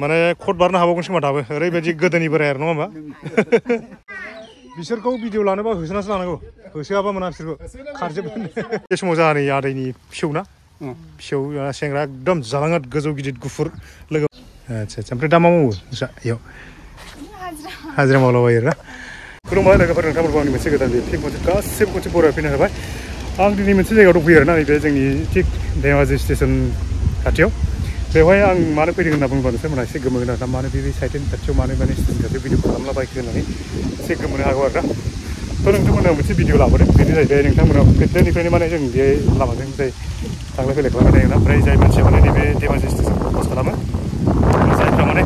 माने खट बारनो हाबावगोन खोमा दाबो ओरैबायदि गोदोनि बोराय आरो नङा होमबा बिसोरखौ भिडिअ लानोबा होसोनासो लानांगौ होसोआबा मोना बिसोरखौ खारजोबगोन बे समाव जोंहा नै आदैनि फिसौ ना फिसौ सेंग्रा एकदम जालाङा गोजौ गिदिर गुफुर लोगो आच्छा ओमफ्राय दा मा मावो नोंस्रा इयाव हाजिरा मावलाबायो ना खुलुमबाय लोगोफोर नोंथांमोनखौ आंनि मोनसे गोदान फिक मोनसे गासिबो खनसे बराय फैनो हाबाय आं दिनै मोनसे जायगायाव दंफैयो आरोना नैबे जोंनि थिग धेमाजि स्टेसन खाथियाव बेवहाय आं मानो फैदों होनना बुङोबा नोंथांमोना एसे गोमोगोन आरोना मानो बे साइडनि खाथियाव मानो स्टेसन खाथियाव भिडिअ खालामलाबायखो होननानै एसे गोमोनो हागौ आरोना थ' नोंथांमोना मोनसे भिडिअ लाबोदों बेनो जाहैबाय नोंथांमोना गोदोनिफ्रायनो माने जों बे लामाजों जाय थांलाय फैलाय खालामबाय थायोना ओमफ्राय जाय मानसिया माने नैबे धेमाजि स्टेसनखौ क्रस खालामो जायफ्रा माने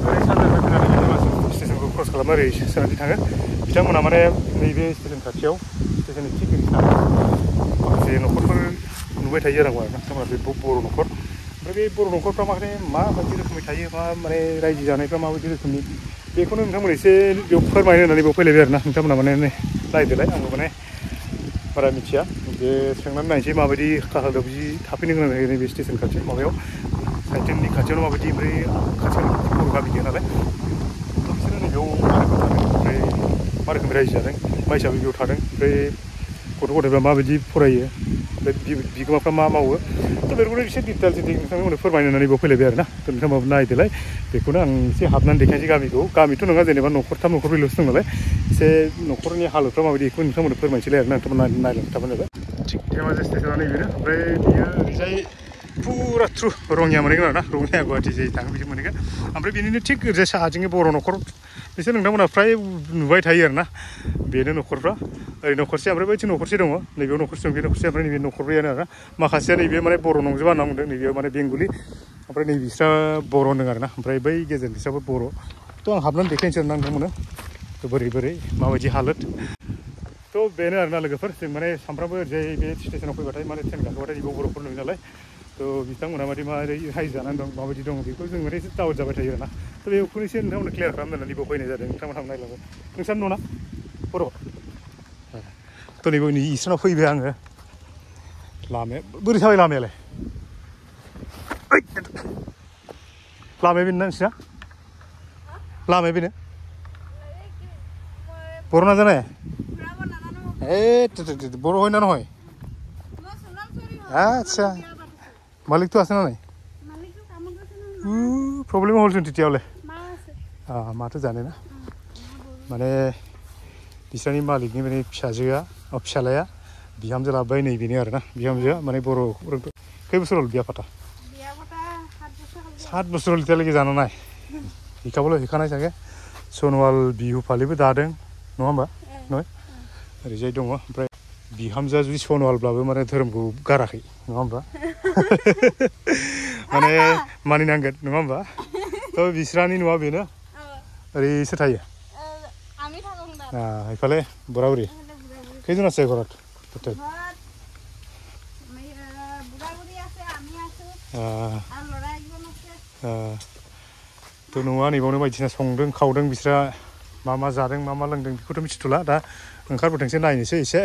ओरै सानजानिफ्राय फैनानै धेमाजि स्टेसनखौ क्रस खालामो ओरै सोनानै थाङो बिथांमोना माने नैबे स्टेसन खाथियाव स्टेसननि थिग माखासे न'खरफोर नुबाय थायो आरो बिथांमोना बे बर' न'खर ओमफ्राय बे बर' न'खरफ्रा माने माबायदि रोखोमै थायो मा माने रायजो जानायफ्रा माबायदि रोखोमनि बेखौनो नोंथांमोना एसे बेयाव फोरमायनो होननानै बेयाव फैलायबाय आरोना नोंथांमोना माने नायदोलाय आंबो माने बारा मिथिया बे सोंनानै नायनोसै माबायदि खाहालदाव बिदि थाफैनो गोनां जायो नैबे स्टेसन खाथि माबायाव साइटेननि खाथियावनो माबायदि ओमफ्राय खाथियावनो बर' गामि गैया नालाय बिसोरो नैबेयाव ओमफ्राय मा रोखोमनि रायजो जादों मा हिसाबै बेयाव थादों ओमफ्राय गथ' गथायफ्रा माबायदि फरायो ओमफ्राय बिगोमाफ्रा मा मावो थ' बेफोरखौनो एसे डिटेल्स नोंथांमोननो फोरमायनो होननानै बेयाव फैलायबाय आरोना थ' नोंथांमोनाबो नायदोलाय बेखौनो आं एसे हाबनानै देखायनोसै गामिथ' नङा जेनेबा न'खरथाम न'खरब्रैल'सो दं नालाय एसे न'खरनि हालोदफ्रा माबायदि बेखौ नोंथांमोननो फोरमायनोसैलाय आरोना नोंथांमोना नायलांबाय थाबानो जाबाय थिग धेमाजि स्टेसना नैबेनो ओमफ्राय बियो ओरैजाय फुरा थ्रु रङिया मोनहैगोन आरोना रङिया गुवाहाटि जे थाङो बिदि मोनहैगोन ओमफ्राय बिनिनो थिग ओरैजाय साहाथिंनि बर' न'खर बिसोर नोंथांमोना फ्राय नुबाय थायो आरोना बेनो न'खरफ्रा ओरै न'खरसे ओमफ्राय बैथिं न'खरसे दङ नैबेयाव न'खरसे दं बे न'खरसे ओमफ्राय नैबे न'खरब्रैयानो आरोना माखासेया नैबे माने बर' नंजोबा होनना बुंदों नैबेयाव माने बेंगलि ओमफ्राय नै बिस्रा बर' होनदों आरोना ओमफ्राय बै गेजेर बिस्राबो बर' थ' आं हाबनानै देखायनोसै आरोना नोंथांमोननो थ' बोरै माबायदि हालोद थ' बेनो आरोना लोगोफोर जों माने सामफ्रामबो ओरैजाय बे स्टेसनाव फैबाथाय माने ट्रेन गाखोबाथाय बेयाव बर'फोर नुयो नालाय थ' बिथांमोना माने मारै रायजो जानानै दं माबायदि दं बेखौ जों माने एसे दाउट जाबाय थायो आरोना थ' बेखौनो एसे नोंथांमोननो क्लियार खालामनो होननानै बेयाव फैनाय जादों नोंथांमोनहा नायलांबाय नोंसानि न'ना बर' थ' नैबे इसोरनाव फैबाय आङो लामाया बोरै थाबाय लामायालाय लामाया बेनो ना नोंसिना लामाया बेनो बर' ना जानाय बर' হয় না নহয় আচ্ছা মালিকটো আছে না নাই প্ৰব্লেম হ'লচোন তেতিয়াহ'লে মাটো জানে ना माने बिस्रानि मालिकनि माने फिसालाया बिहामजो लाबोबाय नै बेनो आरोना बिहामजोआ माने बर' खै बोसोर হ'ল বিয়া পাতা 7 बोसोर হ'ল এতিয়ালৈকে জানা নাই শিকাবলৈ শিকা নাই চাগে सनवाल बिहु फालिबो दादों नङा होमबा नय ओरैजाय दङ ओमफ्राय बिहामजोआ जुदि सनवालब्लाबो माने धोरोमखौ गाराखै नङा होमबा माने मानिनांगोन नङा होमबा थ' बिस्रानि न'आ बेनो ओरैसो थायो এইফালে বুঢ়া বুঢ়ী কেইজন আছে ঘৰত টোটেল थ' न'आ नैबावनो बायदिसिना संदों खावदों बिस्रा मा जादों मा लोंदों बेखौथ' मिथिथ'ला दा ओंखारबोथोंसै नायनोसै एसे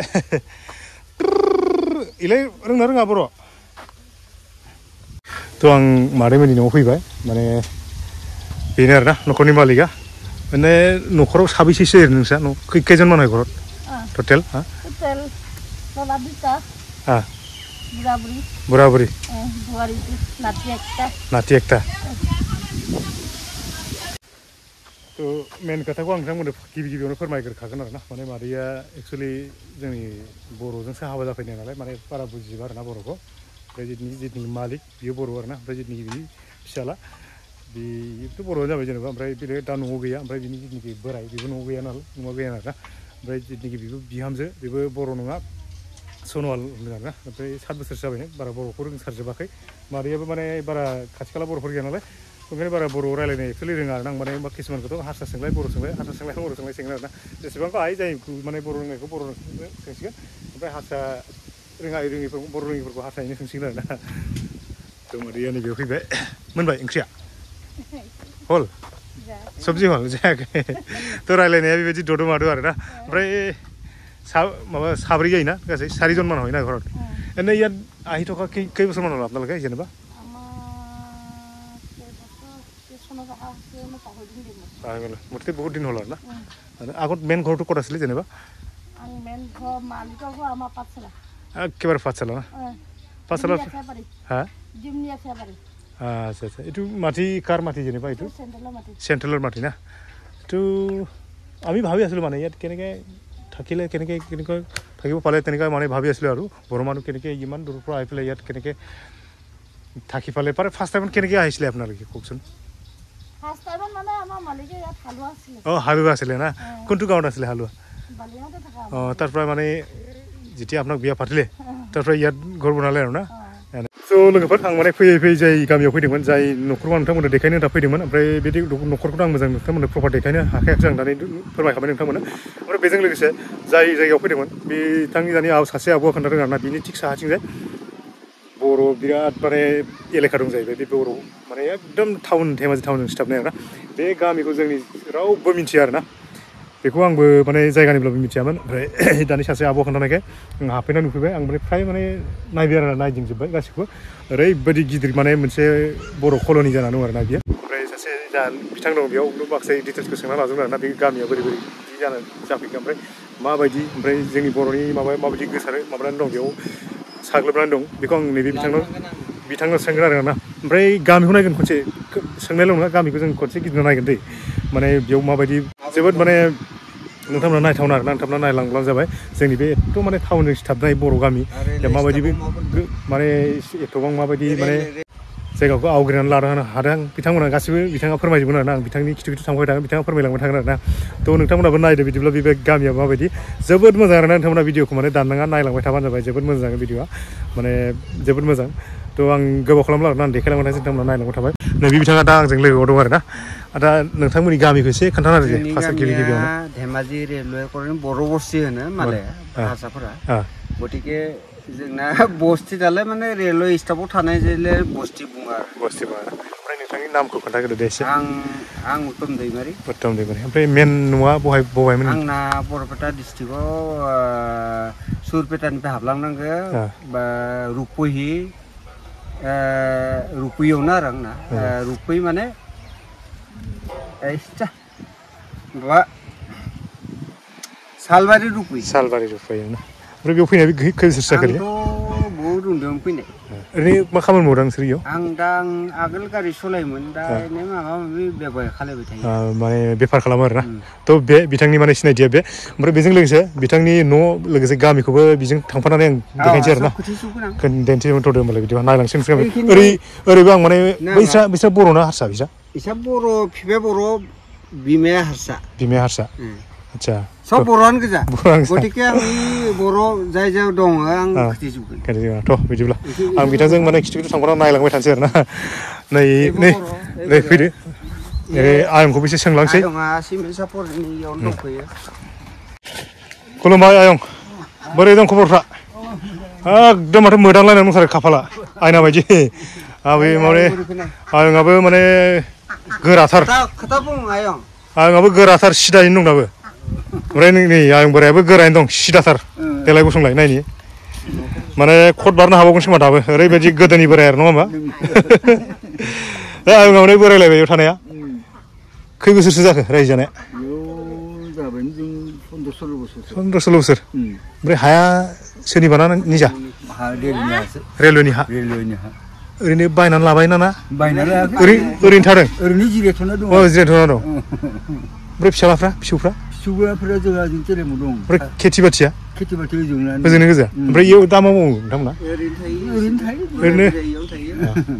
इलाय रोङा बर' थ' आं मादैमोननि न'आव फैबाय माने बेनो आरोना न'खरनि मालिकआ माने न'खराव साबैसेसो ओरैनो नोंस्रा खैजन मानसिय घৰত टटेल बुঢ়ा बुঢ়ী नाति एकटा थ' मेन खोथाखौ आं नोंथांमोननो गिबियावनो फोरमायग्रोखागोन आरोना माने मादैया एक्सुवेलि जोंनि बर'जोंसो हाबा जाफैनाय नालाय माने बारा बुजिजोबा आरोना बर'खौ ओमफ्राय जितुनि मालिक बियो बर' आरोना ओमफ्राय जितुनि बिनि फिसाला बेथ' बर'आनो जाबाय जेनेबा ओमफ्राय बे दा न'आव गैया ओमफ्राय बिनि जितुनिखि बोराय बेबो न'आव गैया आरोना ओमफ्राय जितुनिखि बेबो बिहामजो बेबो बर' नङा सनवाल होनदों आरोना ओमफ्राय 7 बोसोरसो जाबाय बारा बर'खौ रोंसारजोबाखै मादैयाबो माने बारा खाथि खाला बर'फोर गैया नालाय ओंखायनो बारा बर' रायलायनो एक्सुवेलि रोङा आरोना आं माने किसुमानखौथ' हारसा सोंलाय बर' सोंलाय हारसा सोंलाय बर' सोंलाय सोंगोन आरोना जेसेबांखौ हायो जाय माने बर' रोंनायखौ बर' सोंसिगोन ओमफ्राय हारसा बर' रोङिफोरखौ हारसायैनो सोंसिगोन आरोना थ' मादैया नैबेयाव फैबाय मोनबाय ओंख्रिया हल सबजि हल जायाखै थ' रायलायनाया बेबायदि दद' मादो आरोना ओमफ्राय माबा साब्रै जायोना गासै 4 জন মান হয় না ঘৰত এনে ইয়াত আহি থকা কেই বছৰমান হ'ল আপোনালোকে যেনিবা मुठते बहुत दिन होला ना आगत मेन घर तो कोरासले जेनेबा आं मेन घर मालिक घर आमा पाठशाला एकेबारे पाठशाला ना पाठशाला हा जिमनिया फेबारि अच्छा अच्छा इटु माटी कार माटी जेनेबा इटु सेंट्रलर माटी ना तो আমি ভাবি আছিলো মানে ইয়াত কেনেকে থাকিলে কেনেকে কেনেকৈ থাকিব পালে তেনেকৈ মানে ভাবি আছিলো আৰু বড় মানুহ কেনেকে ইমান দূৰৰ পৰা আহি পেলাই ইয়াত কেনেকে থাকি পালে পাৰে ফাৰ্ষ্ট টাইম কেনেকে আহিছিলে আপোনালোকে কওকচোন ফাৰ্ষ্ট টাইম মানে আমাৰ মালিকে ইয়াত হালুৱা আছিল হালুৱা আছিলে না কোনটো গাঁৱত আছিলে হালুৱা বালিয়াতে থাকা তাৰ পৰা মানে যেতিয়া আপোনাক বিয়া পাতিলে তাৰ পৰা ইয়াত ঘৰ বনালে আৰু না So लोगोफोर आं माने फैयै जाय गामियाव फैदोंमोन जाय न'खरखौ नोंथांमोननो देखायनो होनना फैदोंमोन ओमफ्राय बे न'खरखौथ' आं मोजां नोंथांमोननो प्रपार देखायनो हाखायाखै आं दानि फोरमायखाबाय नोंथांमोननो ओमफ्राय बेजों लोगोसे जाय जायगायाव फैदोंमोन बिथांनि दानि सासे आबौआ खोन्थादों आरोना बिनि थिक साहाथिंजाय बर' बिराद माने एलेखा दं जाहैबाय बे बर' माने एकदम टाउन धेमाजि टाउनजों सिथाबनाय आरोना बे गामिखौ जोंनि रावबो मिन्थिया आरोना बेखौ आंबो माने जायगानिब्लाबो मिथियामोन ओमफ्राय दानि सासे आबौ खोन्थानायखाय आं हाबफैना नुफैबाय आं माने फ्राय माने नायबाय आरोना नायदिंजोब्बाय गासिखौबो ओरैबायदि गिदिर माने मोनसे बर' कल'नि जाना दं आरोना बियो ओमफ्राय सासे जा बिथां दं बेयाव माखासे डिटेल्सखौ सोंना लाजोबदों आरोना बे गामिया बोरै बोरै बिदि जाफैखो ओमफ्राय माबायदि ओमफ्राय जोंनि बर'नि माबायदि गोसारो माबानानै दं बेयाव साग्लोबनानै दं बेखौ आं नैबे बिथांनाव सोंगोन आरोना ओमफ्राय गामिखौ नायगोन खनसे सोंनायल' नङा गामिखौ जों खनसे गिदिंना नायगोन दै माने बेयाव माबायदि जोबोद माने नोंथांमोना नायथावना आरोना नोंथांमोना नायलांब्लानो जाबाय जोंनि बे एथ' माने टाउनजों सिथाबनाय बर' गामि माबायदि माने एथ'बां माबायदि माने जायगाखौ आवग्रिनानै लानो हादों बिथांमोना गासिबो बिथाङा फोरमायजोबगोन आरोना आं बिथांनि खिथु थांबाय थागोन बिथाङा फोरमायलांबाय थागोन आरोना थ' नोंथांमोनाबो नायदो बिदिब्ला बे गामिया माबायदि जोबोद मोजां आरोना नोंथांमोना भिडिअखौ माने दाननाङा नायलांबाय थाबानो जाबाय जोबोद मोजां जागोन भिडिअआ माने जोबोद मोजां थ' आं गोबाव खालामला आरोना आं देखायलांबाय थागोन नोंथांमोना नायलांबाय थाबाय नैबे बिथाङा दा आंजों लोगोआव दं आरोना दा नोंथांमोननि गामिखौ एसे खोन्थाना होदो दे फार्स्ट गिबियावनो धेमाजि रेलवे कलनि बर' बस्ति होनो माले भाषाफोरा गतिके जोंना बस्ति दालाय माने रेलवे स्टाफआव थानाय जायले बस्ति बुङो आरो बस्ति बुङो ओमफ्राय नोंथांनि नामखौ खोन्थाग्रोदो दे एसे आं उत्तम दैमारि ओमफ्राय मेन न'आ बहायमोन आंना बरपेटा डिस्ट्रिक्टआव सुरपेटानिफ्राय हाबलांनांगौ बा रुपहियावनो आरो आंना रुपहि माने माबा सालबारि रुपहि ओमफ्राय बेयाव फैनाय खै बोसोरसो जाखो बहुद उन्दैयावनो फैनाय ओरैनो मा खामानि मावदों नोंसोर इयाव आं आगोल गारि सलायोमोन दा माबा माबि बेबहार खालामबाय थायो माने बेफार खालामो आरोना थ' बे बिथांनि माने सिनायथिया बे ओमफ्राय बेजों लोगोसे बिथांनि न' लोगोसे गामिखौबो बेजों थांफानानै आं देखायनोसै आरोना दिन्थिथ'दो होमबालाय बिदिबा नायलांसै ओरैबो आं माने बैस्रा बर' ना हारसा बिसा बर' बिफाया बर' बिमाया हारसा आच्छा सब बर'आनो गोजा गतिके आं बर' जाय दङ आं खोथिजोबगोन थ' बिदिब्ला आं बिथांजों माने खिथु थांबानो नायलांबाय थानोसै आरोना नै फैदो आयंखौबो एसे सोंलांसै खुलुमबाय आयं बोरै दं खबरफ्रा एकदम माथो मोदानलायनानै दंथारो खाफाला आयना बायदि माने आयंआबो माने गोराथार आयंआबो गोराथार सिदायैनो दं दाबो ओमफ्राय नै आयं बोरायाबो गोरायैनो दं सिदाथार देलाय गसंलाय नायनि माने खट बारनो हाबावगोनसो खोमा दाबो ओरैबायदि गोदोनि बोराय आरो नङा होमबा दा आयंआ माने बोरायलायबाय बेयाव थानाया खै बोसोरसो जाखो रायजो जानाया 15-16 बोसोर ओमफ्राय हाया सोरनिबा ना निजा रेलवेनि हा ओरैनो बायनानै लाबाय ना ओरैनो थादों जिरायथ'ना दं ओमफ्राय फिसौफ्रा जोंहा जों दं ओमफ्राय खेथि बाथिया ओजोंनो गोजा ओमफ्राय इयाव दा मा मावो नोंथांमोना ओरैनो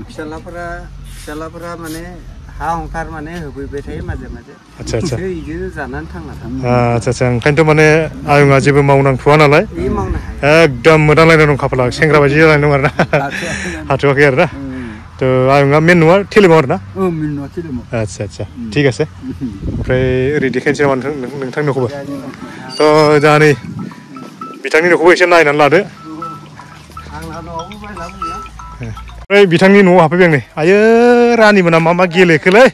फिसालाफोरा माने हा हंखार माने होफैबाय थायो माजे आच्छा बिदिनो जानानै थांना आच्छा ओंखायनोथ' माने आयंआ जेबो मावनांथ'वा नालाय एकदम मोदानलायनाय दं खाफाला सेंग्रा बायदि जानानै दं आरोना हाथ'वाखै आरोना थ' आयंआ मेन न'आ टेलिमाव आरोना आच्छा ठीक আছে ओमफ्राय ओरै देखायनोसै नामा नोंथांनि न'खौबो थ' दा नै बिथांनि न'खौबो एसे नायनानै लादो ओमफ्राय बिथांनि न'आव हाबफैबाय आं नै आयो रानिमोना मा गेलेखोलै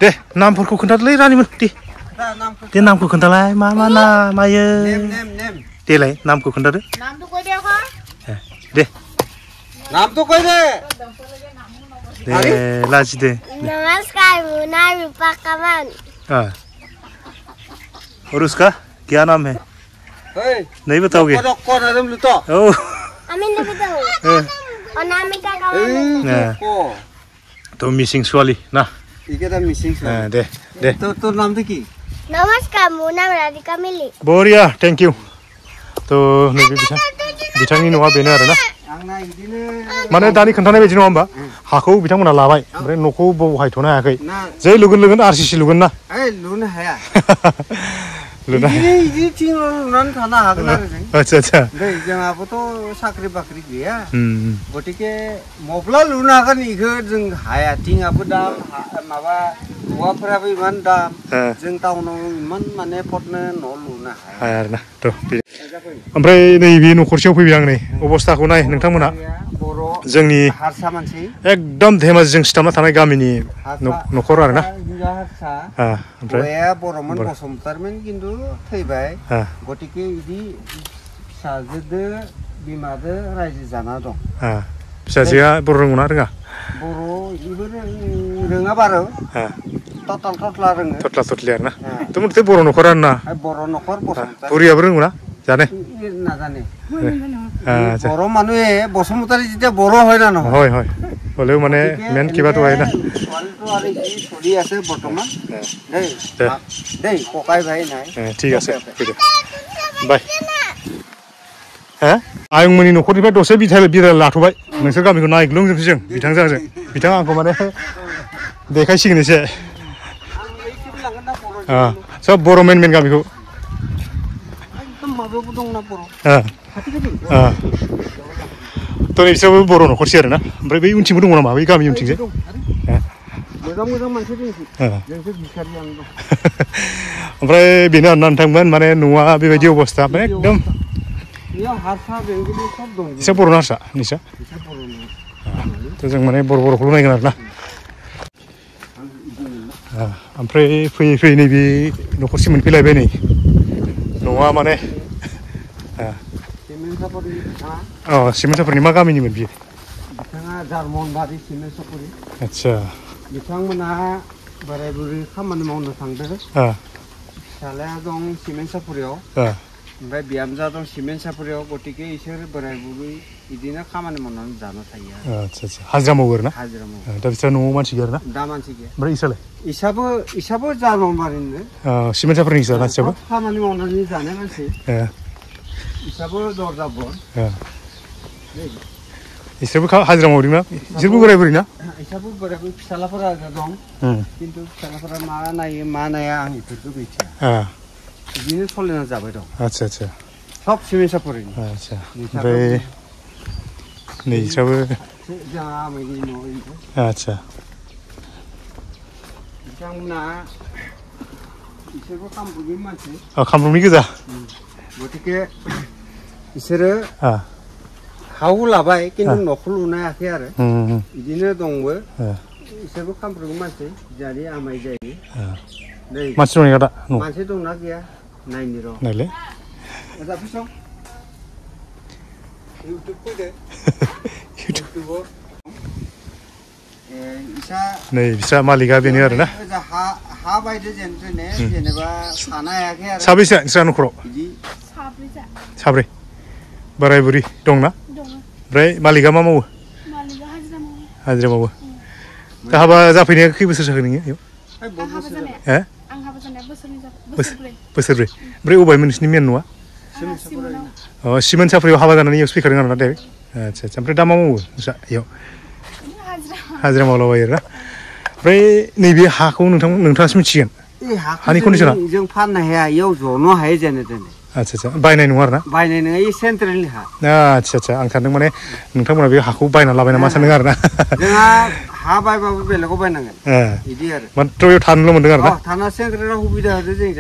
दे नामफोरखौ खोन्थादोलै रानिमोन दे नामखौ खोन्थालाय मा नाम आयो देलाय नामखौ खोन्थादो दे नाम तो कह दे दे लाजि दे नमस्कार मुना रूपा कमल और उसका क्या नाम है नहीं बताओगे कौन है तुम लुतो ओ আমি নবিতাও অনামিকা কমল तो मिसिं स्वाली ना इकेटा मिसिं दे दे তোর নাম কি নমস্কার মুনা রাধিকা মিলি बरिया थैंक यू तो नैबे बिथांनि न'आ बेनो आरोना आंना इदिनो माने दानि खोन्थानाय बायदि नङा होमबा हाखौ बिथांमोना लाबाय ओमफ्राय न'खौ बहायथ'नो हायाखै ना जै लुगोन आरसिसि लुगोन ना लुनो हाया लुनो इदि थिं लुनानै थानो हागोन आरो जों आच्छा आच्छा ओमफ्राय जोंहाबोथ' साख्रि बाख्रि गैया गतिके मब्ला लुनो हागोन इखो जों हाया थिंआबो दाम माबा औवाफोराबो इमान दाम जों टाउनाव इमान माने फटनो न' लुनो हाया आरोना थ' ओमफ्राय नैबे न'खरसेयाव फैबाय आं नै अबस्थाखौ नाय नोंथांमोना जोंनि हारसा मानसि एकदम धेमाजिजों सिथाबना थानाय गामिनि न'खर आरोना हारसा ओमफ्राय हौवाया बर'मोन बसुमतारमोन खिन्थु थैबाय गतिके इदि फिसाजोदो बिमादो रायजो जाना दं फिसाजोआ बर' रोंगौना रोङा बर' इबो रोङा बारो टटल टटला रोङो थथला थथलि आरोना थ' मथे बर' न'खर आरोना बर' न'खर बसुमतार बुरियाबो रोंगौना जाने नाजाने আচ্ছা बर' মানুহে বসুমতাৰী যেতিয়া বৰ হয় না নহয় হয় হয় হলেও মানে মেন কিবাটো হয় না ছোৱালীটো আৰু চলি আছে বৰ্তমান দেই দেই ককাই ভাই নাই ঠিক আছে বাই হে आयंमोननि न'खरनिफ्राय दसे बिदाय लाथ'बाय नोंसोर गामिखौ नायग्लुंजोबसै जों बिथांजों आंजों बिथाङा आंखौ माने देखायसिगोन एसे सब बर' मेन गामिखौ माबायावबो दंना बर' थ' बिसोरबो बर' न'खरसै आरोना ओमफ्राय बै उनथिंबो दङ नामा बै गामि उनथिंजाय मोजां मोजां मानसि दंसै जोंसो भिखारियानो दं ओमफ्राय बेनो आरोना नोंथांमोन माने न'आ बेबायदि अबस्था माने एकदम बेयाव हारसा बेंगलि सब दं एसे बर' हारसा निसा थ' जों माने बर'खौल' नायगोन आरोना ओमफ्राय फैयै फैयै नैबे न'खरसिम मोनफैलायबाय नै न'आ माने सिमेन्ट सापरिनि मा गामिनिमोन बियो बिथाङा जार्मनबारि सिमेन्ट सापरि आच्छा बिथांमोना बोराय बुरै खामानि मावनो थांदों फिसालाया दं सिमेन्ट सापरियाव ओमफ्राय बिहामजोआ दं सिमेन्ट सापरियाव गतिके इसोर बोराय बुरै बिदिनो खामानि मावनानै जानो थायो आच्छा आच्छा हाजिरा मावो आरोना हाजिरा मावो दा बिस्रा न'आव मानसि गैया आरोना दा मानसि गैया ओमफ्राय इसालाय इसाबो जार्मनबारिनो सिमेन्ट सापरिनि इसा मानसियाबो खामानि मावनानै जानाय मानसि इसाबो दरजा बर इसोरबो हाजिरा मावदोंना इसोरबो बोराय बुरै ना इसाबो बोराय बुरै फिसालाफोरा दं खिन्थु फिसालाफोरा मा नायो मा नाया आं बेफोरखौ मिथिया बिदिनो सोलिना जाबाय दं आच्छा आच्छा सब सिमेन्ट सापरिनि आच्छा ओमफ्राय नै इसोरबो जोंहा आमाइनि न' आच्छा बिथांमोना इसोरबो कामरुपनि मानसि कामरुपनि गोजा गतिके बिसोरो हाउ लाबाय खिन्थु न'खौ लुनो हायाखै आरो बिदिनो दंबो इसोरबो कामरुपनि मानसि जारि आमाइ जायो मानसि दं दा मानसि दंना गैया नायनि र' नायलाय जाफैसं इउटुब फैदो इउटुबाव नै बिस्रा मालिकआ बेनो आरोना हा बायदो जेनेबा सानो हायाखै आरो साबैसे नोंस्रा न'खराव साब्रै बोराय बुरि दंना ओमफ्राय मालिकआ मा मावो हाजिरा मावो दा हाबा जाफैनाया खै बोसोर जाखो नोङो बेयाव बोसोरब्रै ओमफ्राय अबेहायमोन नोंसिनि मेन न'आ सिमेन्ट सापरियाव हाबा जानानै इयावसो फैखादों आरोना डाइरेक्ट आच्छा आच्छा ओमफ्राय दा मा मावो नोंस्रा इयाव हाजिरा मावलाबायो आरोना ओमफ्राय नैबे हाखौ नोंथाङासो मिथिगोन हानि कन्डिसना जों फाननो हाया इयाव जनो हायो जेने तेने आच्छा आच्छा बायनाय नङा आरोना बायनाय नङा इ सेन्ट्रेलनि हा आच्छा आच्छा आं सानदों माने नोंथांमोना बे हाखौ बायना लाबाय नामा सानदों आरोना जोंहा हा बायबाबो बेलेगाव बायनांगोन बिदि आरो मात्र बेयाव थानोल' मोनदों आरोना थाना सेन्ट्रेलाव सुबिदा होदो जों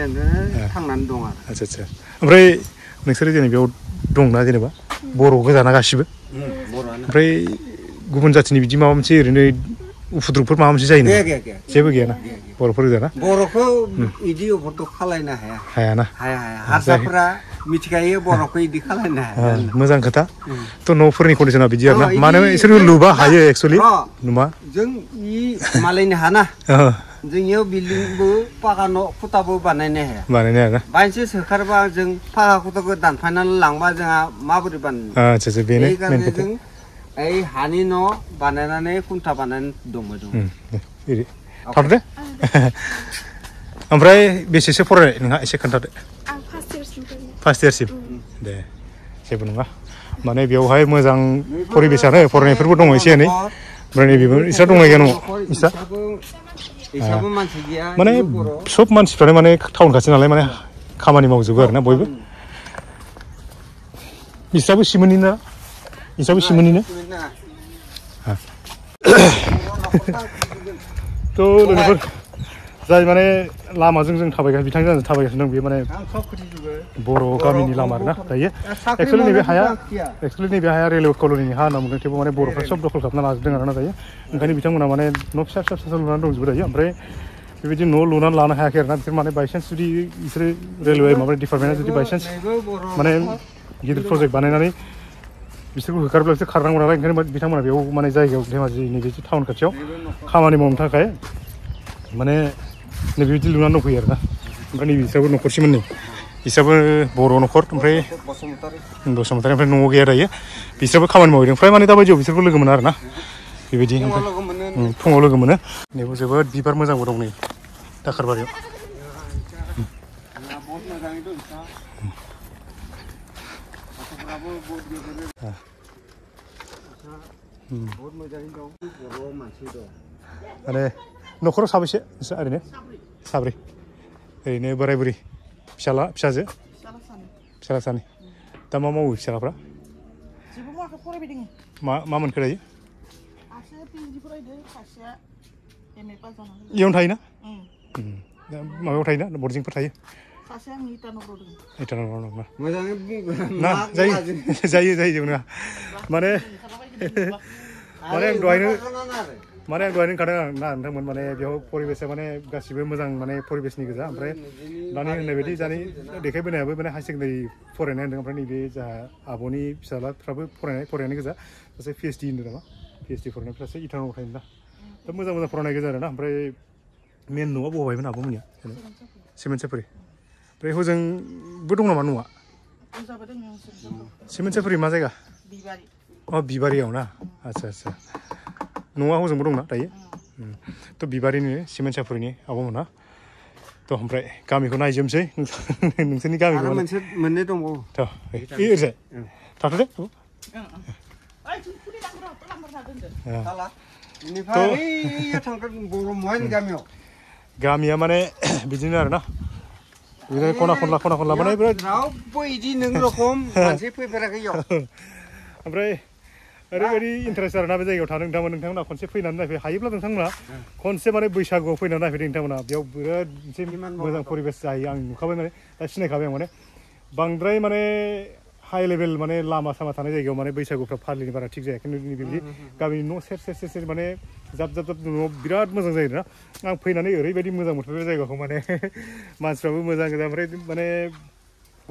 थांनानै दं आरो आच्छा आच्छा ओमफ्राय नोंसोरो जेनेबा बेयाव दंना जेनेबा बर' गोजाना गासिबो ओमफ्राय गुबुन जाथिनि बिदि माबा मोनसे ओरैनो उफुद्रुगफोर माबा मोनसे जायो नामा जेबो गैयाना बर'फोर गोजाना बर'खौ बिदि उफुद्रुग खालायनो हाया हायाना हाया हारसाफोरा मिथिखायो बर'खौ इदि खालायनो हाया मोजां खोथा थ' न'फोरनि कन्डिसना बिदि आरोना माने इसोर लुबा हायो एक्चुअलि नुमा जों इ मालायनो हाना जोंनियाव बिल्डिंबो पाका न' खुथाबो बानायनो हाया हाया बायसे सोखारबा जों पाका खुथाखौ दानफायनानै लांबा जोंहा माबोरै बानायनो आच्छा बेनो मेन खोथा जों ओइ हानि न' बानायनानै खुन्था बानायनानै दङ जों थादो ओमफ्राय बेसेसो फरायनाय नोंहा एसे खोन्थादो आं फार्स्ट इयारसिम दे जेबो नङा माने बेवहाय मोजां परिबेसानो फरायनायफोरबो दङ एसे एनै ओमफ्राय नैबेबो इसा दंना गैया नङा इसा माने सब मानसिफ्रानो माने टाउन खाथि नालाय माने खामानि मावजोबो आरोना बयबो इसाबो सिमोननि ना इसाबो सिमोननिनो थ' लोगोफोर जाय माने लामाजों जों थाबायगासिनो बिथांजों थाबायगासिनो दं बेयो माने बर' गामिनि लामा आरोना दायो एक्चुअलि नैबे हाया रेलवे कल'निनि हा होनना बुंदों थेवबो माने बर'फ्रा सब दखल खालामना लाजोबदों आरोना दायो ओंखायनो बिथांमोना माने न' फिसा फिसा लुनानै दंजोबो दायो ओमफ्राय बेबायदि न' लुनानै लानो हायाखै आरोना बिसोर माने बायसान्स जुदि बिसोरो रेलवे माबा डिपार्टमेन्टआ जुदि बायसान्स माने गिदिर प्रजेक्ट बानायनानै बिसोरखौ होखारब्ला बिसोर खारनांगौ नालाय ओंखायनो बिथांमोना बेयाव माने जायगायाव धेमाजि नैबे टाउन खाथियाव खामानि मावनो थाखाय माने नैबेबायदि लुनानै दंफैयो आरोना ओमफ्राय नै बिस्राबो न'खरसेमोन नै बिस्राबो बर' न'खर ओमफ्राय बसुमतारी ओमफ्राय न'आव गैया दायो बिस्राबो खामानि मावहैदों फ्राय माने दाबायदियाव बिसोरखौ लोगो मोनो आरोना बेबायदि फुङाव लोगो मोनो नैबो जोबोद बिबार मोजांबो दं नै दाखारबारियाव माने न'खराव साबैसे ओरैनो साब्रै ओरैनो बोराय बुरि फिसाला फिसाजो फिसाला सानै दा मा मावो फिसालाफ्रा मा मोनखो दायो इयावनो थायोना माबायाव थायोना बर्डिंफोर थायो ना जायो जेबो नङा माने आं दहायनो ओंखारदों आं ना नोंथांमोन माने बेयाव परिबेसा माने गासिबो मोजां माने परिबेसनि गोजा ओमफ्राय दानि होननाय बायदि दानि देखायबोनायाबो माने हायार सेकेन्डारि फरायनाय होनदों ओमफ्राय नैबे जोंहा आब'नि फिसालाफ्राबो फरायनाय गोजा सासे PhD होनदों नामा PhD फरायनायफ्रासो इटानाव थायो दा मोजां फरायनाय गोजा आरोना ओमफ्राय मेन न'आ बहायमोन आब'मोननिया सिमेन्ट सापरि ओमफ्राय हजोंबो दं नामा न'आ सिमेन्ट सापरि मा जायगा बिबारियाव ना आच्छा न'आ हजोंबो दंना दायो थ' बिबारिनि सिमेन्ट सापरिनि आब'मोना थ' ओमफ्राय गामिखौ नायजोबनोसै नोंसोरनि गामिखौ मोननै दंबावो थ' ओरैजाय थाथ'दे गामिया माने बिदिनो आरोना बिदिनो खना खनला माने बिराद रावबो इदि नों रखम मानसि फैफेराखै इयाव ओमफ्राय ओरैबायदि इन्टारेस्ट आरोना बे जायगायाव थानो नोंथांमोना खनसे फैनानै नायफै हायोब्ला नोंथांमोना खनसे माने बैसागुआव फैनानै नायफैदों नोंथांमोना बेयाव बिराद मोनसे मोजां परिबेस जायो आं नुखाबाय माने दा सिनायखाबाय आं माने बांद्राय माने हाइ लेभेल माने लामा सामा थानाय जायगायाव माने बैसागुफ्रा फालिनो बारा थिग जाया खिन्थु बेबायदि गामिनि न' सेर माने जाब न'आव बिराद मोजां जायो ना आं फैनानै ओरैबायदि मोजां मोनफैबाय जायगाखौ माने मानसिफ्राबो मोजां गोजा ओमफ्राय माने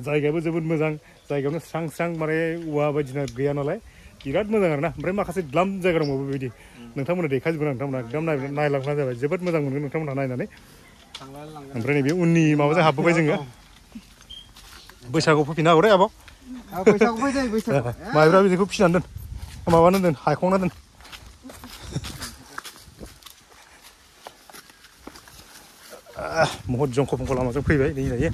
जायगायाबो जोबोद मोजां जायगायावनो स्रां माने औवा बायदिसिना गैया नालाय बिराद मोजां आरोना ओमफ्राय माखासे द्लाम जायगा दंबावो बेबायदि नोंथांमोना देखाजोबगोन नोंथांमोना एकदम नायलांब्लानो जाबाय जोबोद मोजां मोनगोन नोंथांमोना नायनानै ओमफ्राय नैबे उननि माबाजों हाबबोबाय जोङो बैसागुआव फैफिननो हागौ दे आब' माइब्रा बिदैखौ फिसिनानै दोन माबानो दोन हायखांना दोन महत जंख' फंख' लामाजों फैबाय नै दायो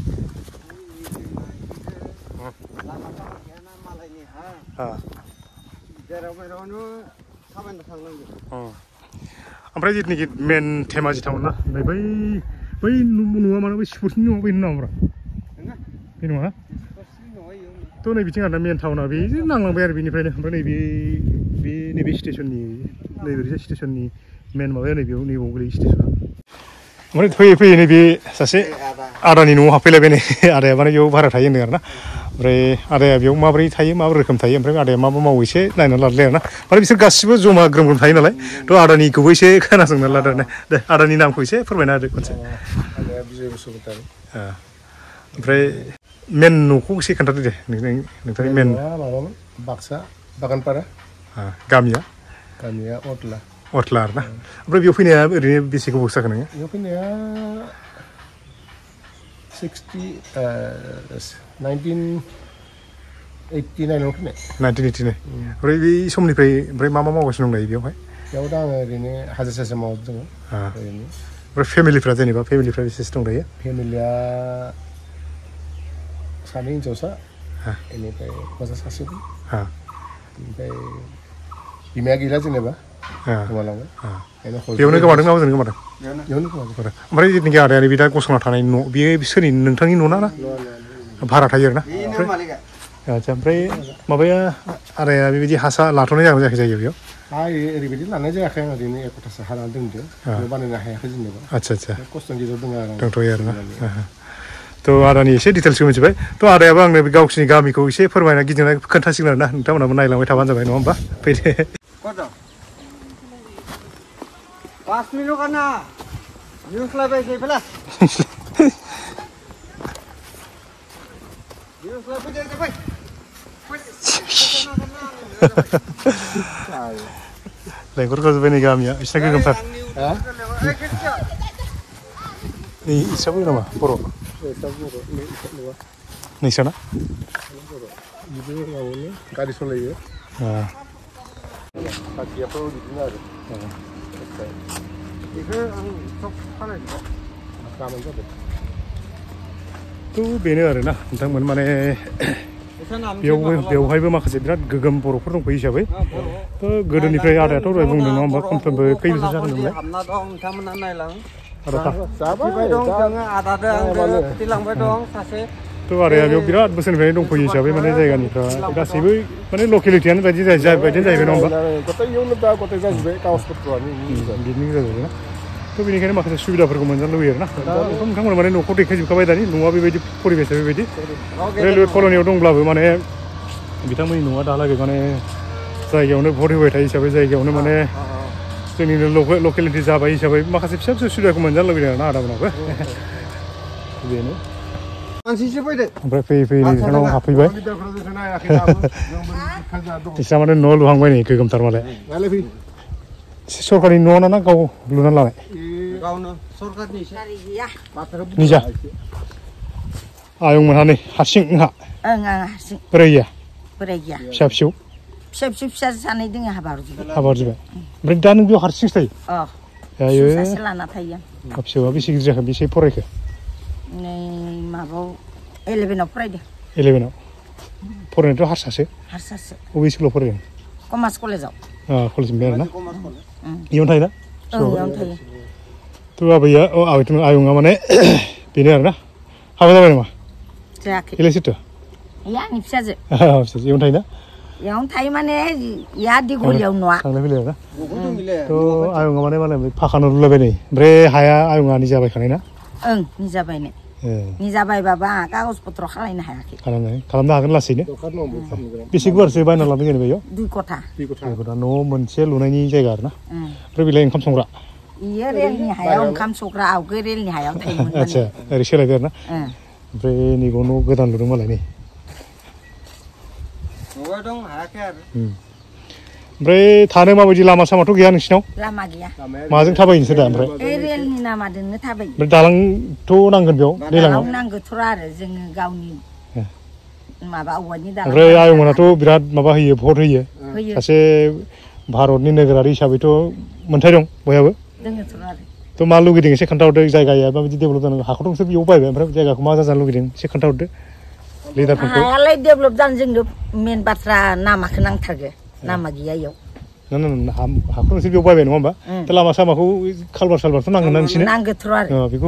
ओमफ्राय जिथुनाखि मेन धेमाजि टाउन ना बै न'आ माने बै स्पर्ट्सनि न'आ बै नामा बे नङा थ' नै बिथिं आरोना मेन टाउना बे नांलांबाय आरो बेनिफ्रायनो ओमफ्राय नैबे स्टेसननि नैबे स्टेसननि मेन माबाया नैबेयाव गोलैयो स्टेसना ओमफ्राय फैयै नैबे सासे आदानि न'आव हाबफैलायबाय नै आदाया माने बेयाव भारा थायो होनदों आरोना ओमफ्राय आदाया बेयाव माबोरै थायो माबोरै रोखोम थायो ओमफ्राय आदाया मा मावो एसे नायनानै लादों आरोना माने बिसोर गासिबो जमा ग्रोम थायो नालाय थ' आदानिखौबो एसे खोनासंनानै लादों दे आदानि नामखौ एसे फोरमायना होदो खनसे ओमफ्राय मेन न'खौ एसे खोन्थादो दे नोंथांनि मेन माबामोन बाक्सा बागानपारा गामिया अटला आरोना ओमफ्राय बेयाव फैनाया ओरैनो बेसे गोबाव जाखो नोङो बेयाव फैनाया 1989 फैनाय 1989 ओमफ्राय बे समनिफ्राय ओमफ्राय मा मावगासिनो दं दायो बेयावहाय बेयाव दा आङो ओरैनो हाजार सासे मावो जोङो ओरैनो ओमफ्राय फेमिलिफ्रा बेसेसो दं दायो फेमिलिया सानै हिन्जावसा बेनिफ्राय हौवासा सासे दं ओमफ्राय बिमाया गैला जेनेबा गोमालांबाय बेयावनो गोमादों ना ओजों गोमादों ओमफ्राय जेनाखि आदाया बे दा गसंना थानाय न' बेयो सोरनि नोंथांनि न' ना भारा थायो आरोना आच्छा ओमफ्राय माबाया आदाया बेबायदि हासा लाथ'नाय जायाखै जायो बेयाव ओरैबायदि लानाय जायाखै आं ओरैनो एकथासो हा लाना दोनदों बेयाव बानायनो हायाखै जेनेबा आच्छा खस्थ'नि गेजेराव दङ आरो दंथ'यो आरोना थ' आदानि एसे डिटेल्सखौ मिथिबाय थ' आदायाबो आंनो गावसिनि गामिखौ एसे फोरमायना गिदिंना खोन्थासिगोन आरोना नोंथांमोनाबो नायलांबाय थाबानो जाबाय नङा होमबा फैदो 5 minute kan na. News live aja pala. News live aja cepet. लेंहरखौ जोब्बाय नै गामिया बिसिना गोगोमथार नै इसाबो नामा बर' नोंसाना गारि सालायो खाथियाफ्राव बिदिनो आरो बेखौ आं सब सालायजोबबाय गाबोन जाबाय थ' बेनो आरोना नोंथांमोन माने बेवहायबो माखासे बिराद गोगोम बर'फोर दंफैयो हिसाबै थ' गोदोनिफ्राय आदायाथ' दहाय बुंदों नङा होमबा खमफ्रोमबो खै बोसोर जागोन नोंलाय थ' आदाया बेयाव बिराद बोसोरनिफ्रायनो दंफैयो हिसाबै माने जायगानिफ्रा गासैबो माने लकेलिटियानो बायदिनो जाहैबाय नङा होमबा बिदिनो जाजोबबाय ना थ' बेनिखायनो माखासे सुबिदाफोरखौ मोनजानो लुबैयो आरोना दा नोंथांमोना माने न'खौ देखायजोबखाबाय दानि न'आ बेबायदि परिबेसा बेबायदि रेलवे कल'नियाव दंब्लाबो माने बिथांमोननि न'आ दालागै माने जायगायावनो भट होबाय थायो हिसाबै जायगायावनो माने जोंनिनो लकेलिटि जाबाय हिसाबै माखासे फिसा फिसा सुबिदाखौ मोनजानो लुबैदों आरोना आदामोनाबो बेनो ओमफ्राय फैयै बिथांनाव हाबफैबाय बिस्रा माने न' लुहांबाय नै गोगोमथार मालाय सरकारनि न' ना गाव लुनानै लानाय निजा आयंमोनहा नै हारसिं नोंहा बोराय गैया फिसा फिसौ फिसा सानै दङ हाबा हरजोब्बाय ओमफ्राय दा नों बेयाव हारसिंसो थायो जायो सासे लाना थायो फिसौआ बेसे गिदिर जाखो बेसे फरायखो नै माबायाव 11आव फरायदों 11आव फरायनायाथ' हारसासो बबे स्कुलाव फरायदों कमार्स कलेजाव कलेज मोनबाय आरोना इयावनो थायोना इयावनो थायो थ' आबैया आयंआ माने बेनो आरोना हाबा जाबाय नामा जायाखै बेलाय सोरथो आंनि फिसाजो इयावनो थायोना इयावनो थायो माने इया दिगलियाव न'आ थांलाय फैलाय आरोना थ' आयंआ माने फाखा न' लुलायबाय नै ओमफ्राय हाया आयंआ निजा बायखानाय ना निजा बायनाय निजा बायबाबो आंहा कागज पत्र खालायनो हायाखै खालामनो हागोन लासैनो बेसे गुवारसो बायना लादों जेनेबा इयाव 2 खथा न' मोनसे लुनायनि जायगा आरोना ओमफ्राय बेलाय ओंखाम संग्रा इयो रेलनि हायाव ओंखाम संग्रा आवगोल रेलनि हायाव थायोमोन आच्छा ओरै सोलायबाय आरोना ओमफ्राय नैबाव न' गोदान लुदों मालाय नै ओमफ्राय थानो माबायदि लामा सामाथ' गैया नोंसिनाव लामा गैया माजों थाबायो नोंसोर दा ओमफ्राय रेलनि लामाजोंनो थाबायो ओमफ्राय दालांथ' नांगोन बेयाव दैलाङाव नांगौथ' आरो जोङो गावनि माबा औवानि दालां ओमफ्राय आयंमोनाथ' बिराद माबा होयो भट होयो सासे भारतनि नोगोरारि हिसाबैथ' मोन्थाय दं बयहाबो थ' मा लुगैदों एसे खोन्थाहरदो जायगाया माबायदि डेभेलप जानांगौ हाखौथ' नोंसोर बेयाव बायबाय ओमफ्राय जायगाखौ मा जाजानो लुगैदों एसे खोन्थाहरदो लिडारफोरखौ हायालाय डेभेलप जानो जोंनो मेन बाथ्रा लामाखौ नांथारगो लामा गैया इयाव हाखौ नोंसोर बेयाव बायबाय नङा होमबा दा लामा सामाखौ कालबार सालबारथ' नांगोन ना नोंसिनो नांगोथ' आरो बेखौ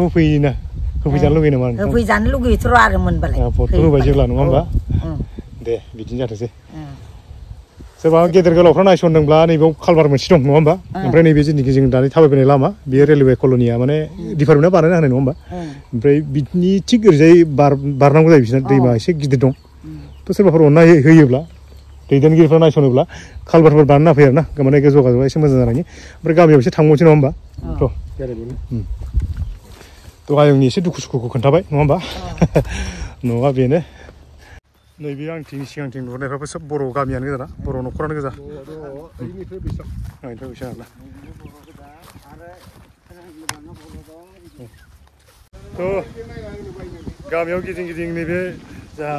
होफैजानो लुगैयो नामा होफैजानो लुगैयोथ' आरो मोनबालाय भटखौ होबाय जेब्ला नङा होमबा दे बिदिनो जाथोंसै सोरबा गेदेर गोलावफ्रा नायसनदोंब्ला नैबेयाव कालबार मोनसे दं नङा होमबा ओमफ्राय नैबे जेनाखि जों दानि थाबायबोनाय लामा बेयो रेलवे कल'निया माने डिपार्टमेन्टआ बानायना होनाय नङा होमबा ओमफ्राय बिनि थिग ओरैजाय बारनांगौ जायो बिसोरना दैमा एसे गिदिर दं थ' सोरबाफोर अननाय होयोब्ला दैदेनगिरिफ्रा नायसनोब्ला कालबारफोर बानायना होफैयो आरोना माने जगाजगा एसे मोजां जानायनि ओमफ्राय गामियाव एसे थांबावनोसै नङा होमबा थ' आयंनि एसे दुखु सुखुखौ खोन्थाबाय नङा होमबा न'आ बेनो नैबे आंथिं सिगांथिं नुहुरनायफ्राबो सब बर' गामियानो गोजा ना बर' न'खरानो गोजा ओइनिफ्राय बेसां आंनिफ्राय बेसां आरोना थ' गामियाव गिदिं गिदिं नैबे जोंहा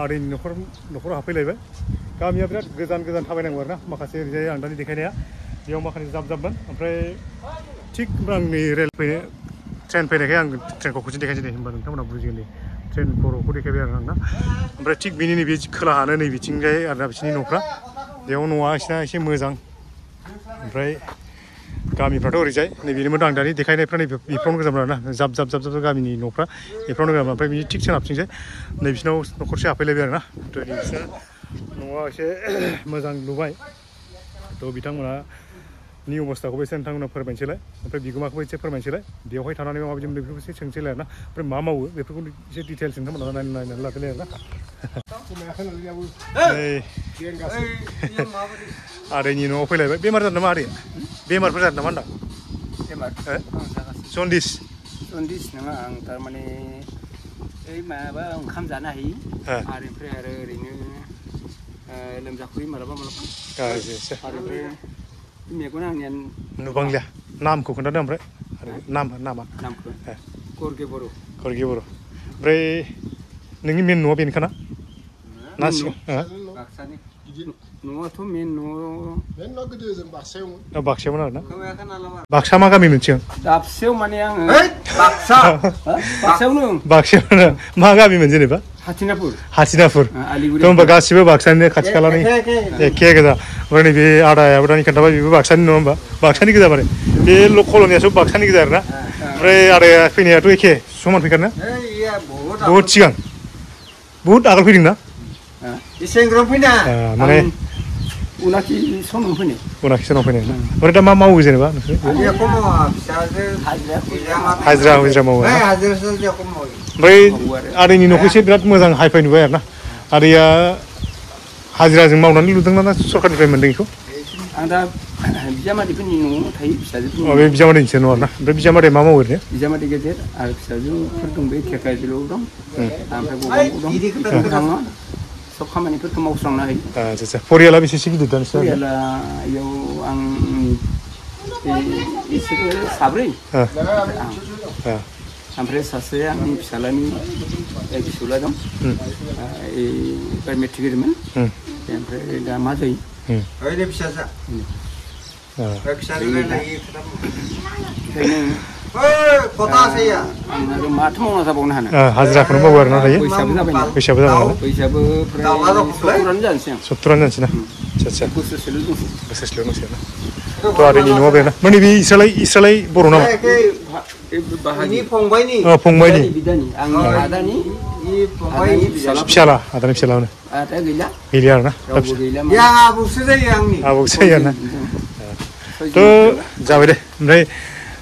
आदैनि न'खराव हाबफैलायबाय गामिया बिराद गोजान गोजान थाबायनांगौ आरोना माखासे ओरैजाय आं दानि देखायनाया बेयाव माखासे जाब जाबमोन ओमफ्राय थिग आं नै रेल फैनो ट्रेन फैनायखाय आं ट्रेनखौ खनसे देखायनोसै दे होनबा नोंथांमोना बुजिगोन दे ट्रेन बर'खौ देखायबाय आरो आं ना ओमफ्राय थिग बिनि नैबे खोलाहानो नै बिथिंजाय आरोना बिसिनि न'फ्रा बेयाव न'आ बिसिना एसे मोजां ओमफ्राय गामिफ्राथ' ओरैजाय नैबेनोमोन आं दानि देखायनायफ्रा नै बेफ्रावनो गोजामोन आरोना जाब जाब जाब जाब गामिनि न'फ्रा बेफ्रावनो गोजामोन ओमफ्राय बिनि थिग सोनाबथिंजाय नै बिसिनाव न'खरसे हाबफैलायबाय आरोना थ' बिसोर न'आ एसे मोजां लुबाय थ' बिथांमोनानि अबस्थाखौबो एसे नोंथांमोना फोरमायनोसैलाय ओमफ्राय बिगोमाखौबो एसे फोरमायनोसैलाय बेवहाय थानानै माबायदि मोनो बेफोरखौ एसे सोंसैलाय आरोना ओमफ्राय मा मावो बेफोरखौ एसे डिटेल्स नोंथांमोना नायनानै लाफैलाय आरोना आदैनि न'आव फैलायबाय बेमार जादों नामा आदैया बेमारफोर जादों नामा होनदां जन्दिस नङा आं थारमाने ओइ माबा ओंखाम जानो हायि आरो ओमफ्राय आरो ओरैनो लोमजाखुयो मालाबा आरो ओमफ्राय मेगना आंनिया नुबांलिया नामखौ खोन्थादो ओमफ्राय नामखौ खरगे बर' ओमफ्राय नोंनि मेन न'आ बेनोखाना ना बाक्सानि न'आथ' मेन न'आ गोदो जों बाक्सायावमोन आरोना बाक्सा मा गामि मोनसे दाबसेयाव माने आङो बाक्सायावनो मा गामिमोन जेनेबा हाथिनापुर थ' होनबा गासिबो बाक्सानिनो खाथि खालानि एखे गोजा ओमफ्राय नैबे आदायाबो दानि खोन्थाबाय बेबो बाक्सानि नङा होमबा बाक्सानि गोजा माने बे कल'निया सब बाक्सानि गोजा आरोना ओमफ्राय आदाया फैनायाथ' एखे समान फैखादों ना बहुद सिगां बहुद आगोल फैदों ना माने उनाखि सनाव फैनाय ओमफ्राय दा मा मावो जेनेबा नोंसोर हाजिरा मावो ओमफ्राय आदैनि न'खौ एसे बिराद मोजां हाइफाइ नुबाय आरोना आदैया हाजिराजों मावनानै लुदों ना सरकारनिफ्राय मोन्दों बेखौ आं दा बिजामादैफोरनि न'आव थायो फिसाजो बे बिजामादैनिसो न' आरोना ओमफ्राय बिजामादैया मा मावो ओरैनो बिजामादै गेदेर आरो फिसाजोफोर दं बे थेखाजिलाव दं ओमफ्राय बबाव दं सब खामानिफोरखौ मावस्रांनो हायो आच्छा परियाला बेसेसो गिदिर दा नोंसोर परियाला इयाव आं इसोरो साब्रै ओमफ्राय सासे आंनि फिसालानि फिसौला दं एबार मेट्रिक होदोंमोन ओमफ्राय दा मा जायो माथो मावना जाबावनो हानो हाजिराखौनो मावो आरोना दायो बैसोआबो जाबाय सत्तुरानो जानोसै ना आच्छा बोसोरसेल' दंसै ना थ' आदैनि न'आ बेना माने बे इसरालाय बर' नामा फंबायनि फिसाला आदानि फिसालानो गैलिया आरोना आबौसो जायो आरोना थ' जाबाय दे ओमफ्राय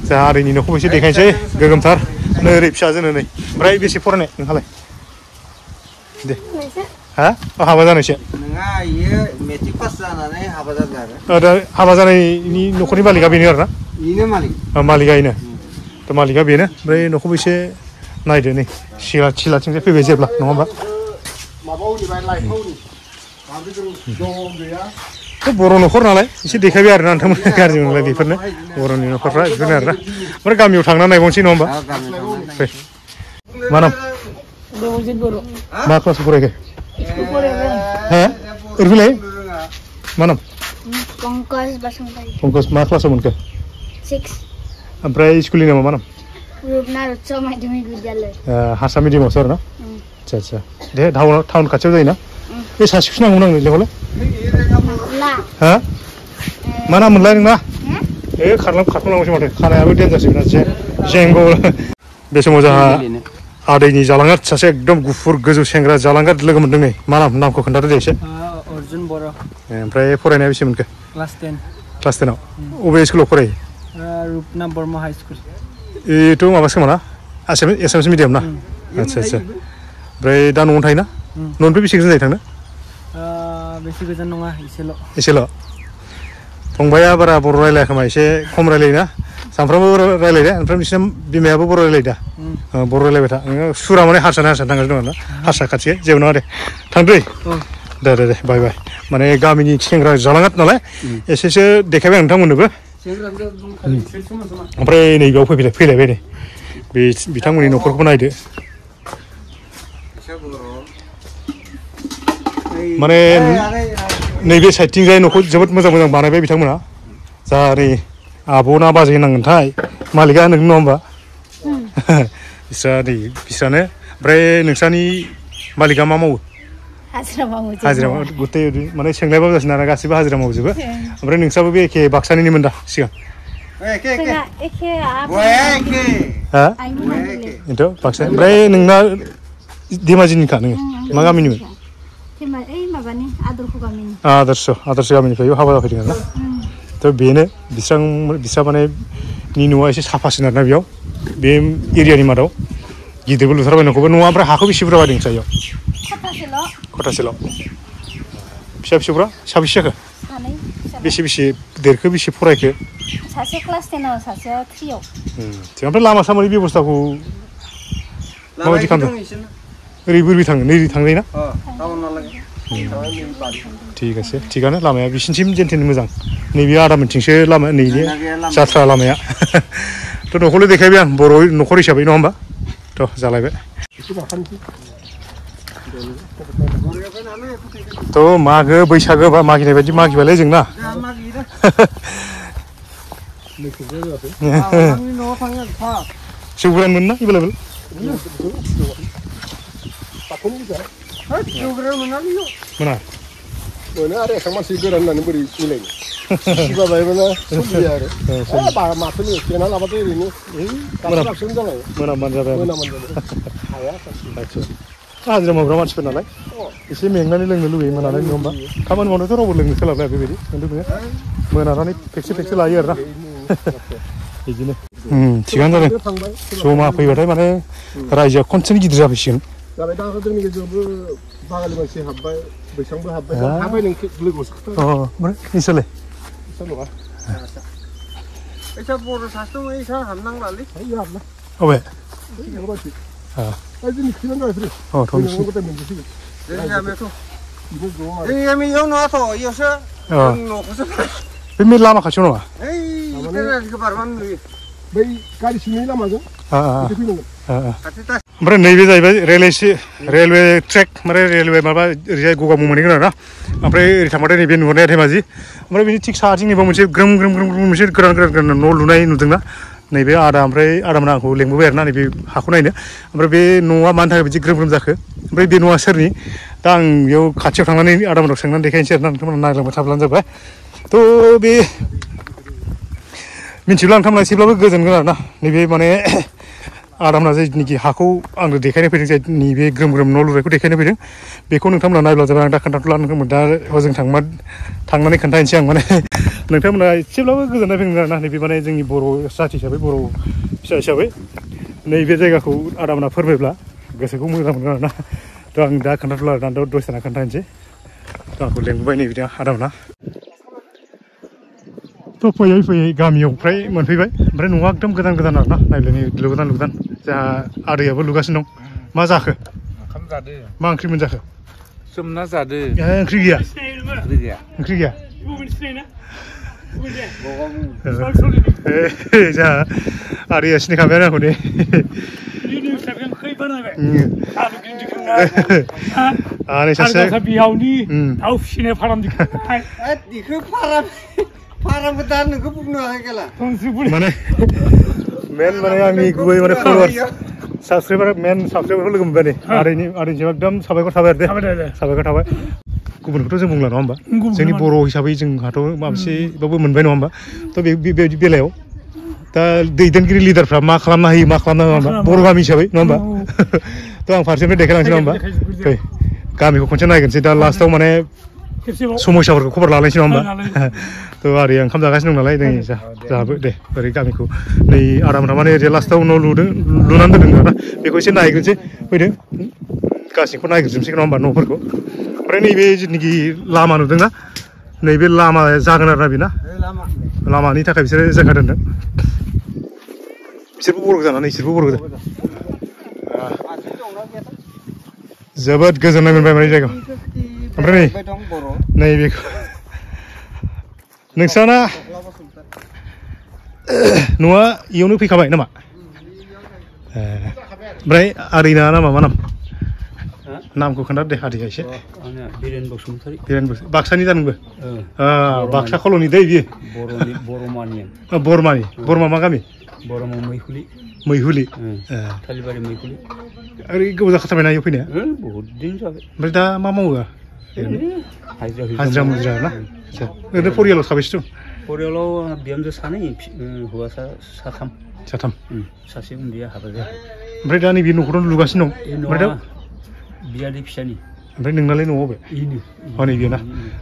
जोंहा आदैनि न'खौबो एसे देखायनोसै गोगोमथार नै ओरै फिसाजोनो नै ओमफ्राय बेसे फरायनाय नोंहालाय दे हा हाबा जानायसो नङा इयो मेट्रिक पास जानानै हाबा जादों आरो दा हाबा जानायनि न'खरनि मालिकआ बेनो आरोना इनो मालिकआ इनो थ' मालिकआ बेनो ओमफ्राय न'खौबो एसे नायदो नै सिलाथिंजाय फैबाय जेब्ला नङा होमबा बर' न'खर नालाय एसे देखायबाय आरोना नोंथांमोना गाज्रि मोनलाय बेफोरनो बर'नि न'खरफ्रा बेफोरनो आरोना ओमफ्राय गामियाव थांनानै नायबावनोसै नङा होमबा मा नाम मा क्लासाव फरायखो हा ओरैफैलाय मा नाम पंकज मा क्लासाव मोनखो 6 ओमफ्राय स्कुलनि नामा मा नाम रुपनाथ माध्यमिक विद्यालय हारसा मिडियामावसो आरोना आच्छा दे टाउन खाथियाव जायोना बे सासेखौसो नांगौ नांनो लेंहरलाय हा मा नाम मोनलाय नोंना खारलांनांगौसो माथो खानायाबो देन्जारसै बिराद जेंग' बे समाव जोंहा आदैनि जालांगार सासे एकदम गुफुर गोजौ सेंग्रा जालांगार लोगो मोनदों नै मा नामखौ खोन्थादो दे एसे अर्जुन बर' ओमफ्राय फरायनाया बेसे मोनखो क्लास 10 अबे स्कुलाव फरायो रुपनाथ ब्रह्म हाइ स्कुल बेथ' माबासो खोमा ना एसामिस मिडियाम ना आच्छा ओमफ्राय दा न'आवनो थायोना न'निफ्राय बेसे गोजान जायो थांनो बेसे गोजान नङा एसेल' फंबाया बारा बर' रायलाया खोमा एसे खम रायलायोना सानफ्रामबो रायलायदो ओमफ्राय बिसोर बिमायाबो बर' रायलायदा बर' रायलायबाय था नोङो सुरा माने हारसा थांगासिनो दङ ना हारसा खाथि जेबो नङा दे थांदो दे बाय बाय माने गामिनि सेंग्रा जालाङात नालाय एसेसो देखायबाय आं नोंथांमोननोबो ओमफ्राय नैबेयाव फैलायबाय नै बे बिथांमोननि न'खरखौबो नायदो माने नैबे साइडथिंजाय न'खौ जोबोद मोजां बानायबाय बिथांमोना जा ओरै आब' ना बाजै होनांगोनथाय मालिका नों नङा होमबा बिस्रानो ओमफ्राय नोंस्रानि मालिका मा मावो हाजिरा गुथे माने सोंलायबाबो जासिनो आरो गासिबो हाजिरा मावजोबो ओमफ्राय नोंस्राबो बे एखे बाक्सानिमोन दा सिगां बेनोथ' बाक्सा ओमफ्राय नोंना धेमाजिनिखा नोङो मा गामिनिमोन आदर्श गामिनिफ्राय हाबा जाफैदों आरोना थ' बेनो बिस्रा माने नि न'आ एसे साफासिन आरोना बेयाव बे एरियानि मादाव गिदिरबो लुथारबाय न'खौबो न'आ ओमफ्राय हाखौ बेसे बुरजा बायदों नोंस्रा बेयाव खथासेल' फिसौफ्रा साबेसे जाखो बेसे देरखो बेसे फरायखो सासे क्लास 10आव सासेया 3आव ओमफ्राय लामा सामानि बेब'स्थाखौ माबायदि खालामदों ओरै बोरै थाङो नै थांजायो ना ठीक আছে थिगानो लामाया बिसिनिसिम जेनथेन मोजां नैबे आदामोनथिंसो लामा नैबे जात्रा लामाया थ' न'खौल' देखायबाय आं बर' न'खर हिसाबै नङा होमबा थ' जालायबाय थ' मागो बैसागो बा मागिनाय बायदि मागिबायलै जोंना जौ गोरान मोनो ना एभेलेबेल मोना मोनो आरो एखां मानसि गोरान होननानै बोरै मिलायनो सिबाबायबोना सोलियो आरो माथो देना लाबाथ' ओरैनो मोनामबानो जाबाय हाया हाजिरा मावग्रा मानसिफोर नालाय एसे मेंनानै लोंनो लुबैयो मोनालाय नङा होमबा खामानि मावनायाथ' रावबो लोंनो सोलाबलाया बेबायदि खिन्थु नोङो मोनानानै फेक्से लायो आरोना बिदिनो थिगानो जादों जमा फैबाथाय माने रायजोआ खनसेनो गिदिर जाफैसिगोन जाबाय दा जोंनि गेजेरावबो बाङालि मानसि हाबबाय बैसांबो हाबबाय हाबाय नों लोगोआवसो खोथा ओमफ्राय नोंसोरलाय नङा ऐसा बर' सासे दं ऐसा हाबनांलालै हाबना अबे जोंनि खिनानै जायफ्रि जोंनि गामियाव नङाथ' इयावसो न'खौसो बे लामा खाथियाव नङा बारबानो नुयो बै गारि सिंनि लामाजों ओमफ्राय नैबे जाहैबाय रेलवे ट्रेक माने रेलवे माबा ओरैजाय गगामुं मोनहैगोन आरोना ओमफ्राय ओरै थांबाथाय नैबे नुहुरनाया धेमाजि ओमफ्राय बिनि थिग साहाथिं नैबे मोनसे ग्रोम मोनसे गोरान न' लुनाय नुदोंना नैबे ओमफ्राय आदामोना आंखौ लेंबोबाय आरोना नैबे हाखौ नायनो ओमफ्राय बे न'आ मानि थाखाय बिदि ग्रोम जाखो ओमफ्राय बे न'आ सोरनि दा आं बेयाव खाथियाव थांनानै आदामोनाव सोंनानै देखायनोसै आरोना नोंथांमोना नायलांबाय थाब्लानो जाबाय थ' बे मिन्थिब्ला नोंथांमोना एसेब्लाबो गोजोनगोन आरोना नैबे माने आदामोना जायनिखि हाखौ आंनो देखायनो फैदों जायनि बे ग्रोम न' लुनायखौ देखायनो फैदों बेखौ नोंथांमोना नायब्ला जाबाय आं दा खोन्थाथ'ला नोंथांमोन दा हजों थांनानै खोन्थाहैनोसै आं माने नोंथांमोना एसेब्लाबो गोजोननाय फैगोन आरोना नैबे माने जोंनि बर' जाथि हिसाबै बर' फिसा हिसाबै नैबे जायगाखौ आदामोना फोरमायब्ला गोसोखौ मोजां मोनगोन आरोना थ' आं दा खोन्थाथ'ला आरोना दा दसे थाना खोन्थाहैनोसै थ' आंखौ लेंबोबाय नै बिदिनो आदामोना थ' फैयै गामियाव फ्राय मोनफैबाय ओमफ्राय न'आ एकदम गोदान आरोना नायलाय लुगोदान जोंहा आदैयाबो लुगासिनो दं मा जाखो ओंखाम जादो मा ओंख्रि मोनजाखो सोमना जादो ओंख्रि गैया जोंहा आदैया सिनायखाबायानो आंखौ दे आनै सासे बिहावनि दाउ फिसिनाय फाराम फारामखौ दा नोंखौ बुंनो हायाखैला माने मेन माने आंनि गुबै माने फलोवार्स साबसक्राइबारखौ लोगो मोनबाय नै आदैनिसिम एकदम साबायखर थाबाय आरो दे साबायखर थाबाय गुबुनखौथ' जों बुंला नङा होमबा जोंनि बर' हिसाबै जोंहाथ' माबा मोनसेबाबो मोनबाय नङा होमबा थ' बेबायदि बेलायाव दा दैदेनगिरि लिडारफ्रा मा खालामना होयो मा खालामना होआ होमबा बर' गामि हिसाबै नङा होमबा थ' आं फारसेनिफ्राय देखायलांसै नङा होमबा फै गामिखौ खनसे नायगोनसै दा लास्टआव माने समयसाफोरखौ खबर लालायसै नङा होमबा थ' आदैया ओंखाम जागासिनो दं नालाय नै जाहाबो दे ओरै गामिखौ नै आदामोना माने ओरै लास्टआव न' लुनानै दोनदों आरोना बेखौ एसे नायग्रोनोसै फैदो गासैखौ नायग्रोजोबसै नङा होमबा न'फोरखौ ओमफ्राय नैबे जिथुनाखि लामा नुदोंना नैबे लामा जागोन आरोना बेना लामानि थाखाय बिसोरो जायगा दोनदों बिसोरबो बर' गोजा ना बिसोरबो बर' गोजा जोबोद गोजोननाय मोनबाय माने जायगायाव ओमफ्राय नै बेखौ नोंस्राना न'आ इयावनो फैखाबाय नामा ओमफ्राय आदैना नामा मा नाम नामखौ खोन्था दे आदैया एसे बिरेन बसुमतारी बाक्सानि जानांगौ बाक्सा कल'नि दै बियो बरमानि बरमा मा गामि बरमा मैहुलि मैहुलि थालिबारि मैहुलि ओरै गोबाव जाखाथारबायना इयाव फैनाया बहुत दिन जाबाय ओमफ्राय दा मा मावो हाजिरा मुजिरा ना ओरैनो परियालाव साबैसे दं परियालाव बिहामजो सानै हौवासा साथाम सासे उन्दैया हाबा जायाखै ओमफ्राय दा नैबे न'खरावनो लुगासिनो दं ओमफ्राय दा बियादै फिसानि ओमफ्राय नोंनालाय न'आव बे नैबे ना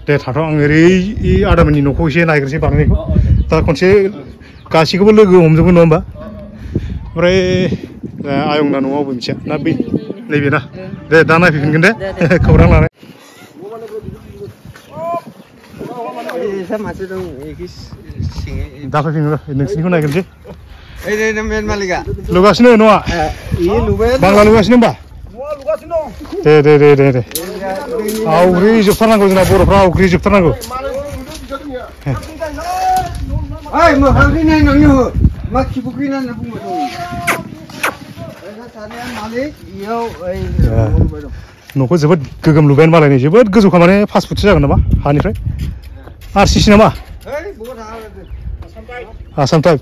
दे थाथ' आं ओरै आदामोननि न'खौ एसे नायग्रोसै बानायनायखौ दा खनसे गासैखौबो लोगो हमजोबगोन नङा होमबा ओमफ्राय आयंना न'आव बबे मिथिया ना बै नैबे ना दे दा नायफैफिनगोन दे खौरां लानाय दा फैफिनगोन नोंसिनिखौ नायग्रोसै लुगासिनो न'आ बांला लुगासिनो होमबा दे दे दे दे दे आवग्रिजोबथारनांगौ जोंना बर'फ्रा आवग्रिजोबथारनांगौ न'खौ जोबोद गोगोम लुबायानो मालाय जोबोद गोजौखा माने 5 फुटसो जागोन नामा हानिफ्राय आरसिसि नामा आसाम टाइप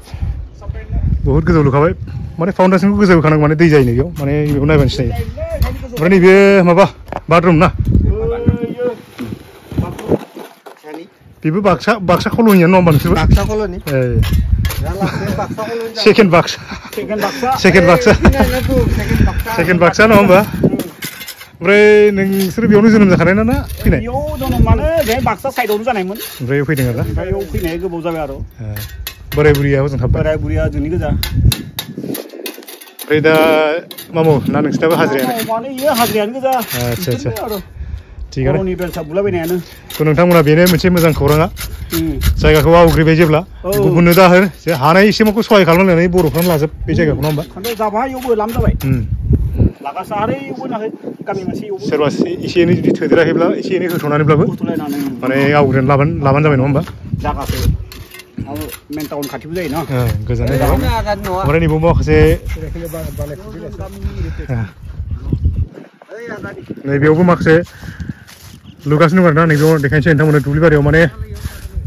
बहुत गोजौ लुखाबाय माने फाउन्डेसनखौ गोजौ होखानांगौ माने दै जायो बेयाव माने बेयाव नायबानो सिनायो ओमफ्राय नैबे माबा बाथरुम ना बेबो बाक्सा कल'नियानो नङा होमबा नोंसोरबो बाक्सा कल'नि सेकेन्ड बाक्सा नङा होमबा ओमफ्राय नोंसोर बेयावनो जोनोम जाखानाय ना फैनाय बेयाव जोनोम माने बे बाक्सा साइडआवनो जानायमोन ओमफ्राय फैदों आरो ओमफ्राय बेयाव फैनाया गोबाव जाबाय आरो बोराय बुरिया हजों थाबाय बोराय बुरिया जोंनि गोजा ओमफ्राय दा मा मावो ना नोंसिनाबो हाजिरायानो माने इयो हाजिरायानो गोजा आच्छा थिगानो बेलसा बुलाबायनायानो नोंथांमोना बेनो मोनसे मोजां खौराङा जायगाखौ आवग्रिबाय जेब्ला गुबुननो दाहो जे हानाय एसेमाखौ सहाय खालामनानै बर'फ्रानो लाजोब बे जायगाखौ नङा होमबा जाबाय इयावबो लाम जाबाय लागासा आरो इयावबो नाखै गामि मोनसे इयावबो सोरबा एसे एनै जुदि थोदेराखैब्ला एसे एनै होथ'नानैब्लाबो माने आवग्रिनानै लाबानो जाबाय नङा होमबा जागाखौ मेन टाउन खाथिबो जायो ना गोजाननाय जाबाय ओमफ्राय नैबाव माखासे नैबेयावबो माखासे लुगासिनो दं आरोना नैबेयाव देखायनोसै नोंथांमोननो दुब्लि बारियाव माने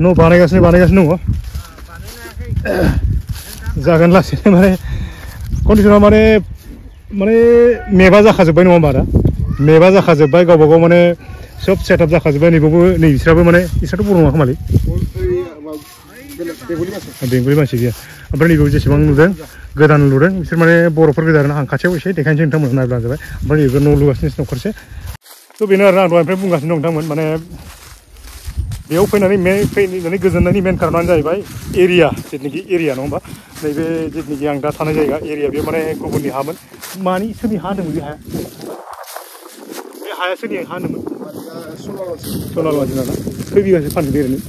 न' बानायगासिनो दङ जागोन लासैनो माने कन्डिसना माने मेपआ जाखाजोब्बाय नङा होमबा दा मेपआ जाखाजोब्बाय गावबा गाव माने सब सेटआप जाखाजोब्बाय नैबावबो नै बिसोराबो माने बिसोरथ' बर' नङा खोमालै बेंगलि मानसि गैया ओमफ्राय नैबेयाव जेसेबां नुदों गोदान लुदों बिसोर माने बर'फोर गोजा आरोना आं खाथियाव एसे देखायनोसै नोंथांमोन नायब्लानो जाबाय ओमफ्राय नैबे न' लुगासिनो न'खरसे थ' बेनो आरोना आं दहायनिफ्राय बुंगासिनो दं नोंथांमोन माने बेयाव फैनानै गोजोननायनि मेन कारनानो जाहैबाय एरिया जितुनिखि एरिया नङा होमबा नैबे जितुनिखि आं दा थानाय जायगा एरिया बे माने गुबुननि हामोन सोरनि हा होनदोंमोन बे हाया सोरनि हा होनदोंमोन सनाल मानसिना ना खै बिगासो फानदों ओरैनो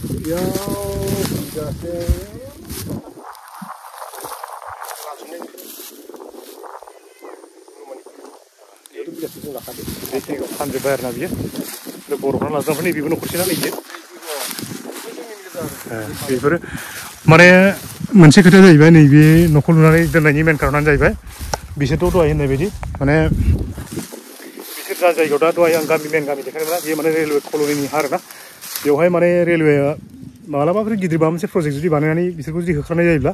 फानजोब्बाय आरोना बियो बर'फ्रा लाजोबबाय ओमफ्राय नैबेबो न'खरसेना नैबे बेफोरो माने मोनसे खोथाया जाहैबाय नैबे न'खौ लुनानै दोननायनि मेन कारनानो जाहैबाय बिसोरथ' दहाय होननाय बायदि माने बिसोर जा जायगायाव दा दहाय आं मेन गामि देखायदोंमोन बेयो माने रेलवे कल'निनि हा आरोना बेवहाय माने रेलवेआ मालाबाफोर गिदिर माबा मोनसे प्रजेक्ट जुदि बानायनानै बिसोरखौ जुदि होखानाय जायोब्ला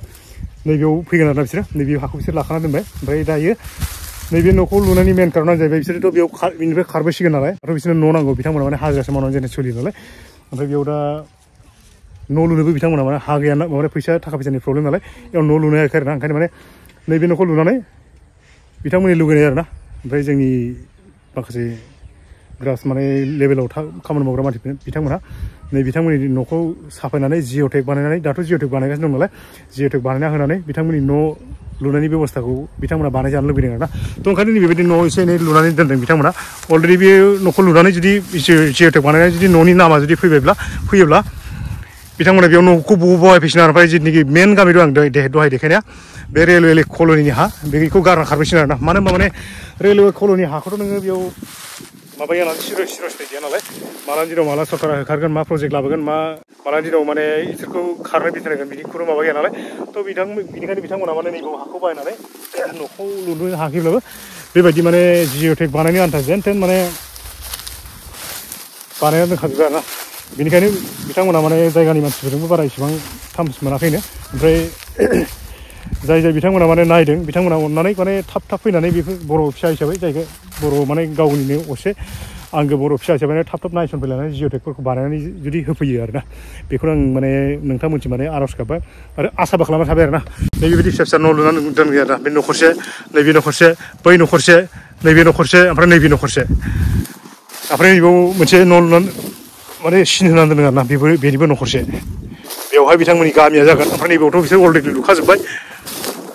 नैबेयाव फैगोन आरोना बिसोरो नैबे हाखौ बिसोर लाखाना दोनबाय ओमफ्राय दायो नैबे न'खौ लुनायनि मेन कारनानो जाहैबाय बिसोरथ' बेयाव बेनिफ्राय खारबोसिगोन नालाय आरो बिसोरनो न' नांगौ बिथांमोना माने हाजिरासो मावनानै जेने सोलियो नालाय ओमफ्राय बेयाव दा न' लुनोबो बिथांमोना माने हा गैया माने फैसा थाखा फैसानि प्रब्लेम नालाय बेयाव न' लुनो हायाखै आरोना ओंखायनो माने नैबे न'खौ लुनानै बिथांमोननि लुगैनाय आरोना ओमफ्राय जोंनि माखासे ग्रास माने लेभेलाव खामानि मावग्रा मानसि बिथांमोनहा नै बिथांमोननि न'खौ साफायनानै जिअ'टेक बानायनानै दाथ' जिअ'टेक बानायगासिनो दं नालाय जिअ'टेक बानायना होनानै बिथांमोननि न' लुनायनि बेबस्थाखौ बिथांमोना बानायजानो लुबैदों आरोना थ' ओंखायनो नैबेबायदि न' एसे एनै लुनानै दोनदों बिथांमोना अलरेडि बे न'खौ लुनानै जुदि जिअ'टेक बानायनानै जुदि न'नि नामा जुदि फैयोब्ला बिथांमोना बेयाव न'खौ बहाय फैसिन आरो ओमफ्राय जिथुनाखि मेन गामि दं आं दहाय देखायनाया बे रेलवे कल'निनि हा बेखौ गारना खारबोसिन आरोना मानो होनबा माने रेलवे कल'नि हाखौथ' नोङो बेयाव माबाया नालाय सिरियास गैया नालाय मालानि दिनाव माला सरकारा होखारगोन मा प्रजेक्ट लाबोगोन मालानि दिनाव माने इसोरखौ खारनो बिथोन होगोन बिदिखौथ' माबा गैया नालाय थ' बिनिखायनो बिथांमोना माने नैबे हाखौ बायनानै न'खौ लुनो हायाखैब्लाबो बेबायदि माने जिअ'टेक बानायनो आन्था जेन थेन माने बानायना दोनखाजोबो आरोना बेनिखायनो बिथांमोना माने जायगानि मानसिफोरजोंबो बारा इसेबां थामस मोनाखैनो ओमफ्राय जाय बिथांमोना माने नायदों बिथांमोना अननानै माने थाब फैनानै बेफोर बर' फिसा हिसाबै जायखौ बर' माने गावनिनो असे आंगो बर' फिसा हिसाबै थाब नायसनफैलायनानै जिअ'टेकफोरखौ बानायनानै जुदि होफैयो आरोना बेखौनो आं माने नोंथांमोनसिम माने आर'ज गाबबाय आरो आसाबो खालामना थाबाय आरोना नैबेबायदि फिसा न' लुनानै दोनगोन आरोना बे न'खरसे नैबे न'खरसे बै न'खरसे नैबे न'खरसे ओमफ्राय नैबे न'खरसे ओमफ्राय नैबेयाव मोनसे न' लुनानै माने सिन होनानै दोनदों आरोना बेनिबो न'खरसे बेवहाय बिथांमोननि गामिया जागोन ओमफ्राय नैबेयावथ' बिसोर अलरेडि लुखाजोब्बाय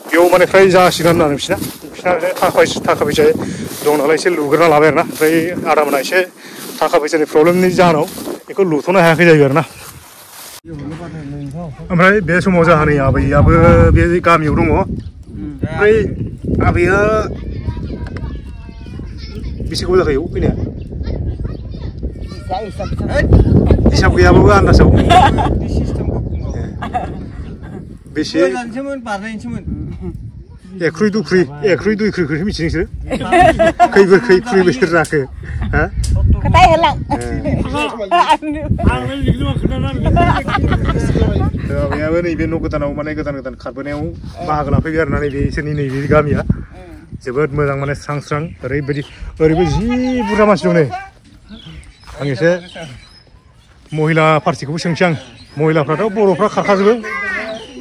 बेयाव माने फ्राय जासिगोन आरो बिसिना थाखा फैसा दं नालाय एसे लुग्रोना लाबाय आरोना ओमफ्राय आदामोना एसे थाखा फैसानि प्रब्लेमनि जाहोनाव बेखौ लुथ'नो हायाखै जायो आरोना ओमफ्राय बे समाव जोंहा नै आबैयाबो बे गामियाव दङ ओमफ्राय आबैया बेसे गोबाव जाखायो फैनाया हिसाब गैयाबाबो आन्दासाव बेसे एख्रुइ दुख्रुइ मिथियो नोंसोरो खै बोसोर जाखो हा आबैयाबो नैबे न' गोदानाव माने गोदान खारबोनायाव बाहागो लाफैबाय आरोना नैबे इसोरनि नैबे गामिया जोबोद मोजां माने स्रां ओरैबायदि जि बुरजा मानसि दं नै आं एसे महिला पार्टिखौबो सोंसै आं महिलाफ्राथ' बर'फ्रा खारखाजोबो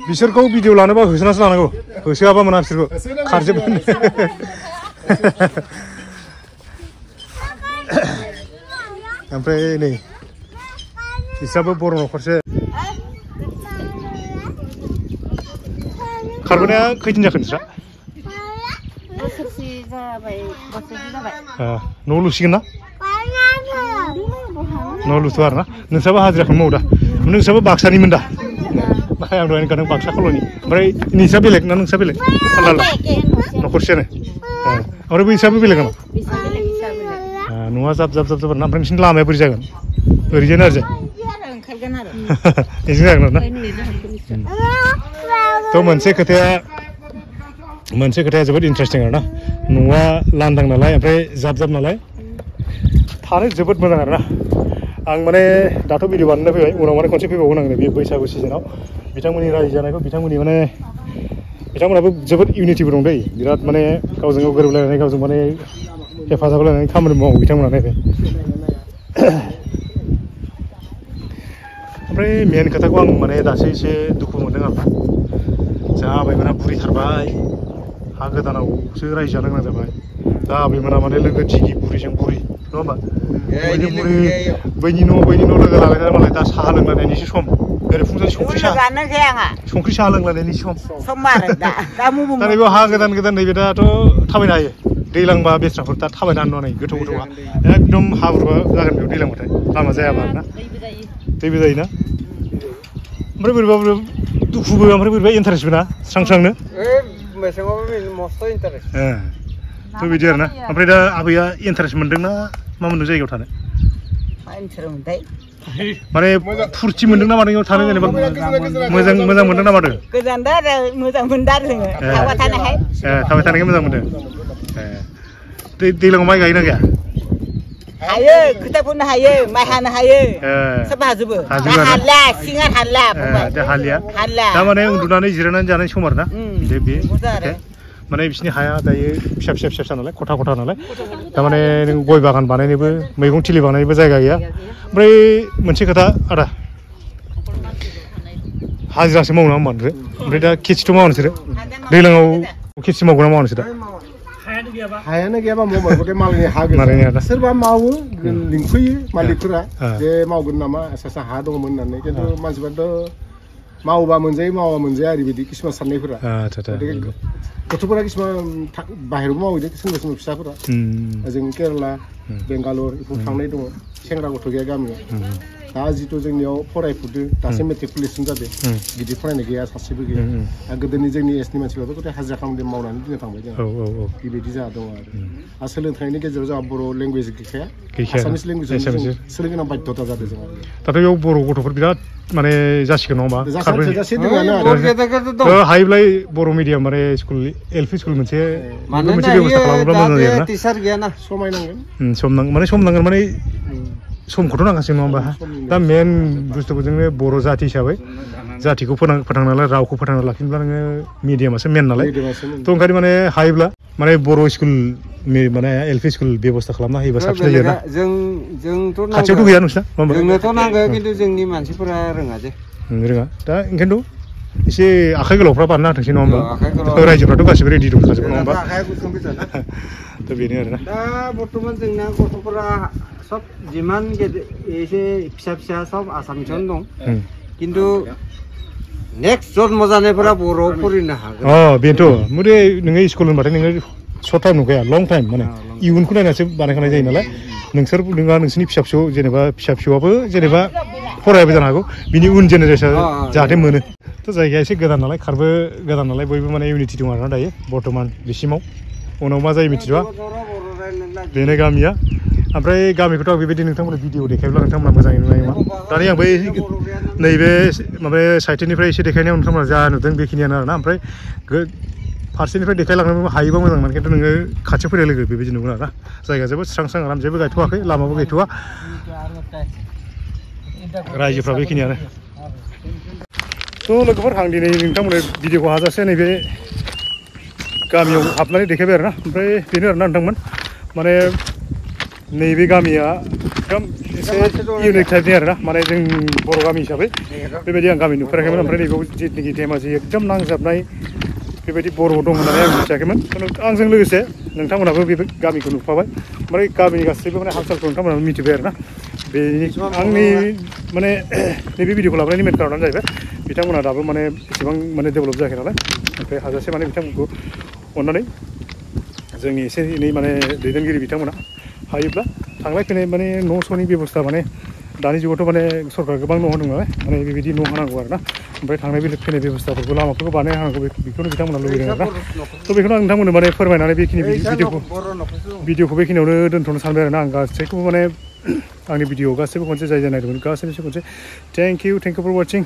बिसोरखौ भिडिअ लानोबा होसोनासो लानांगौ होसोआबा मोना बिसोरखौ खारजोबगोन ओमफ्राय नै बिस्राबो बर' न'खरसे खारबोनाया खैदिन जाखो नोंस्रा बोसोरसे जाबाय न' लुसिगोन ना न' लुथ' आरोना नोंस्राबो हाजिराखौनो मावो दा नोंस्राबो बाक्सानिमोन दा आं दहाय होनखादों बाक्सा कल'नि ओमफ्राय नोंस्रा बेलेग ना नोंस्रा बेलेग आलदा न'खरसेयानो ओमफ्राय बैसाबो बेलेग नामा न'आ जाब ना ओमफ्राय नोंसिनि लामाया बोरै जागोन ओरैजायनो आरो बिदिनो जागोन आरोना थ' मोनसे खोथाया जोबोद इन्टारेस्टिं आरोना न'आ लांदां नालाय ओमफ्राय जाब नालाय थानो जोबोद मोजां आरोना आं माने दाथ' भिडिअ बानायना फैबाय उनाव माने खनसे फैबावगोन आं बे बैसागु सिजोनाव बिथांमोननि रायजो जानायखौ बिथांमोनाबो जोबोद इउनिटिबो दं दै बिराद माने गावजों गाव गोरोबलायनानै गावजों माने हेफाजाब होलायनानै खामानि मावो बिथांमोना नैबे ओमफ्राय मेन खोथाखौ आं माने दासो एसे दुखु मोनदों आरोना जोंहा आबैमोना बुरिथारबाय हा गोदानावसो रायजो जानो गोनां जाबाय दा आबैमोना माने लोगो दिगि बुरिजों बुरि नङा होमबा बैनि न' लोगो लालायनानै मालाय दा साहा लोंलायनायनिसो सम ओरै फुंजानि संख्रि साहा लोंलायनायनि सम दा नैबे हा गोदान नैबे दाथ' थाबायनो हायो दैलांबा बेस्राफोर दा थाबायनो हानो नै गोथौआ एकदम हाब्रुआ जागोन बेयाव दैलांबाथाय लामा जायाबा आरोना दैबो जायोना ओमफ्राय बोरैबा दुखुबो ओमफ्राय बोरैबा इन्टारेस्टबो ना स्रांनो थ' बिदि आरोना ओमफ्राय दा आबैया इन्टारेस्ट मोनदोंना मा मोनदों जायगायाव थानो माने फुरथि मोनदों ना मादों थानो जेनेबा मोजां मोनदों ना मादों मोजां मोनदों आरो थाबाय थानायखाय मोजां मोनदों दैज्लाङाव माइ गायोना गाया हायो खोथा बुंनो हायो माइ हानो हायो सोब हाजोबो हालिया माने उन्दुनानै जिरायनानै जानाय सम आरोना बे माने बिसिनि हाया दायो फिसा नालाय खथा नालाय थारमाने नों गय बागान बानायनोबो मैगं थिलि बानायनोबो जायगा गैया ओमफ्राय मोनसे खोथा आदा हाजिरासो मावो ना होमबा नोंसोरो ओमफ्राय दा खेथिथ' मावा नोंसोरो दैज्लाङाव खेथि मावगोन ना मावा नोंसोर दा हायानो गैयाबा मावबाय गथे मालायनि हा गैया सोरबा मावो लिंफैयो मालिकफोरा जे मावगोन नामा एसा हा दङमोन होननानै खिन्थु मानसिफ्राथ' मावोबा मोनजायो मावा मोनजाया ओरैबायदि किसुमान साननायफोरा गथ'फोरा किसुमान बाहेरायावबो मावहैदों सोरबा फिसाफोरा जों केरेला बेंगालर बेफोराव थांनाय दङ सेंग्रा गथ' गैया गामियाव दा जितु जोंनियाव फरायफुदो दासो मेट्रिकुलेसन जादों गिदिर फरायनाय गैया सासेबो गैया आरो गोदोनि जोंनि एसनि मानसिफ्राबो गथाय हाजिरा खालामदों मावनानै दिनै थांबाय जोंहा बेबायदि जाना दङ आरो सोलोंथाइनि गेजेराव जोंहा बर' लेंगुवेज गैखाया आसामिस लेंगुवेजजों सोलोंनो गोनां बाध्यता जादों जोंहा दाथ' बेयाव बर' गथ'फोर बिराद माने जासिगोन नङा होमबा हायोब्लाय बर' मिडियाम माने स्कुल एलपि स्कुल मोनसे बेबस्था खालामोब्ला मोजां जायो ना टिचार गैयाना समायनांगोन सम नांगोन माने समखौथ' नांगासिनो नङा होमबा दा मेन बुस्थुखौ जोङो बर' जाथि हिसाबै जाथिखौ फोथांनानै रावखौ फोथांना लाखिनोब्ला नोङो मिडियामासो मेन नालाय थ' ओंखायनो माने हायोब्ला माने बर' स्कुल माने एलपि स्कुल बेबस्था खालामना होयोबा साबसिन जायो ना जोंथ' खाथियावथ' गैया नोंसिना जोंनोथ' नांगौ खिन्थु जोंनि मानसिफोरा रोङा जे रोङा दा ओंखायनोथ' एसे आखाइ गोलावफ्रा बानायना होथोंसै नङा होमबा रायजोफ्राथ' गासिबो रेडि दंखाजोबो नङा होमबा दा बेनो आरोना दा बर्थमान जोंना गथ'फोरा सब जिमान एसे फिसा फिसा सब आसामिसावनो दं खिन्थु नेक्स्ट जन्म जानायफोरा बर'आव फरायनो हागोन बेनोथ' मुथे नोङो स्कुल होनबाथाय नोङो सर्ट टाइम नुखाया लं टाइम माने इयुनखौ नायनासो बानायखानाय जायो नालाय नोंसोरनि फिसा फिसौ जेनेबा फिसा फिसौआबो जेनेबा फरायाबो जानो हागौ बिनि उन जेनेरेसन जाहाथे मोनो थ' जायगाया एसे गोदान नालाय खारबो गोदान नालाय बयबो माने इउनिटि दं आरोना दायो बर्थमान बिसिमाव उनाव मा जायो मिथिथ'आ बेनो गामिया ओमफ्राय गामिखौथ' आं बेबायदि नोंथांमोननो भिडिअ देखायोब्ला नोंथांमोना मोजाङै नुनाय नङा दानि आं बै नैबे माबा साइडनिफ्राय एसे देखायनायाव नोंथांमोना जा नुदों बेखिनियानो आरोना ओमफ्राय फारसेनिफ्राय देखायलांनो हायोबा मोजां मोन खिन्थु नोङो खाथियाव फैनाय लोगो बेबायदि नुगोन आरोना जायगा जोबोद स्रां स्रां आराम जेबो गायथ'वाखै लामाबो गैथ'वा रायजोफ्रा बेखिनियानो थ' लोगोफोर आं दिनै नोंथांमोननो भिडिअखौ हाजासे नैबे गामियाव हाबनानै देखायबाय आरोना ओमफ्राय बेनो आरोना नोंथांमोन माने नैबे गामिया एकदम एसे इउनिक टाइपनि आरोना माने जों बर' गामि हिसाबै बेबायदि आं गामि नुफेराखैमोन ओमफ्राय नैबेयाव जिथुनाखि धेमाजि एकदम नांजाबनाय बेबायदि बर' दं होननानै आं मिथियाखैमोन आंजों लोगोसे नोंथांमोनाबो बे गामिखौ नुफाबाय ओमफ्राय गामिनि गासैबो माने हाल सालखौ नोंथांमोनाबो मिथिबाय आरोना बेनि आंनि माने नैबे भिडिअखौ लाबोनायनि मेन कारनानो जाहैबाय बिथांमोना दाबो माने एसेबां माने डेभेलप जायाखै नालाय ओमफ्राय हाजासे माने बिथांमोनखौ अननानै जोंनि एसे एनै माने दैदेनगिरि बिथांमोना हायोब्ला थांलाय फैनाय माने न' स'नि बेबस्था माने दानि जुगावथ' माने सरकारा गोबां न' होदों नालाय माने बेबायदि न' होनांगौ आरोना ओमफ्राय थांनाय फैनाय बेबस्थाफोरखौ लामाफोरखौ बानाय होनांगौ बेखौनो बिथांमोना लुबैदों आरोना थ' बेखौनो आं नोंथांमोननो माने फोरमायनानै बेखिनि भिडिअखौ बेखिनियावनो दोनथ'नो सानबाय आरोना आं गासैखौबो माने आंनि भिडिअ गासैबो खनसे जाय नायदोंमोन गासैबो खनसे थेंक इउ फर वाचिं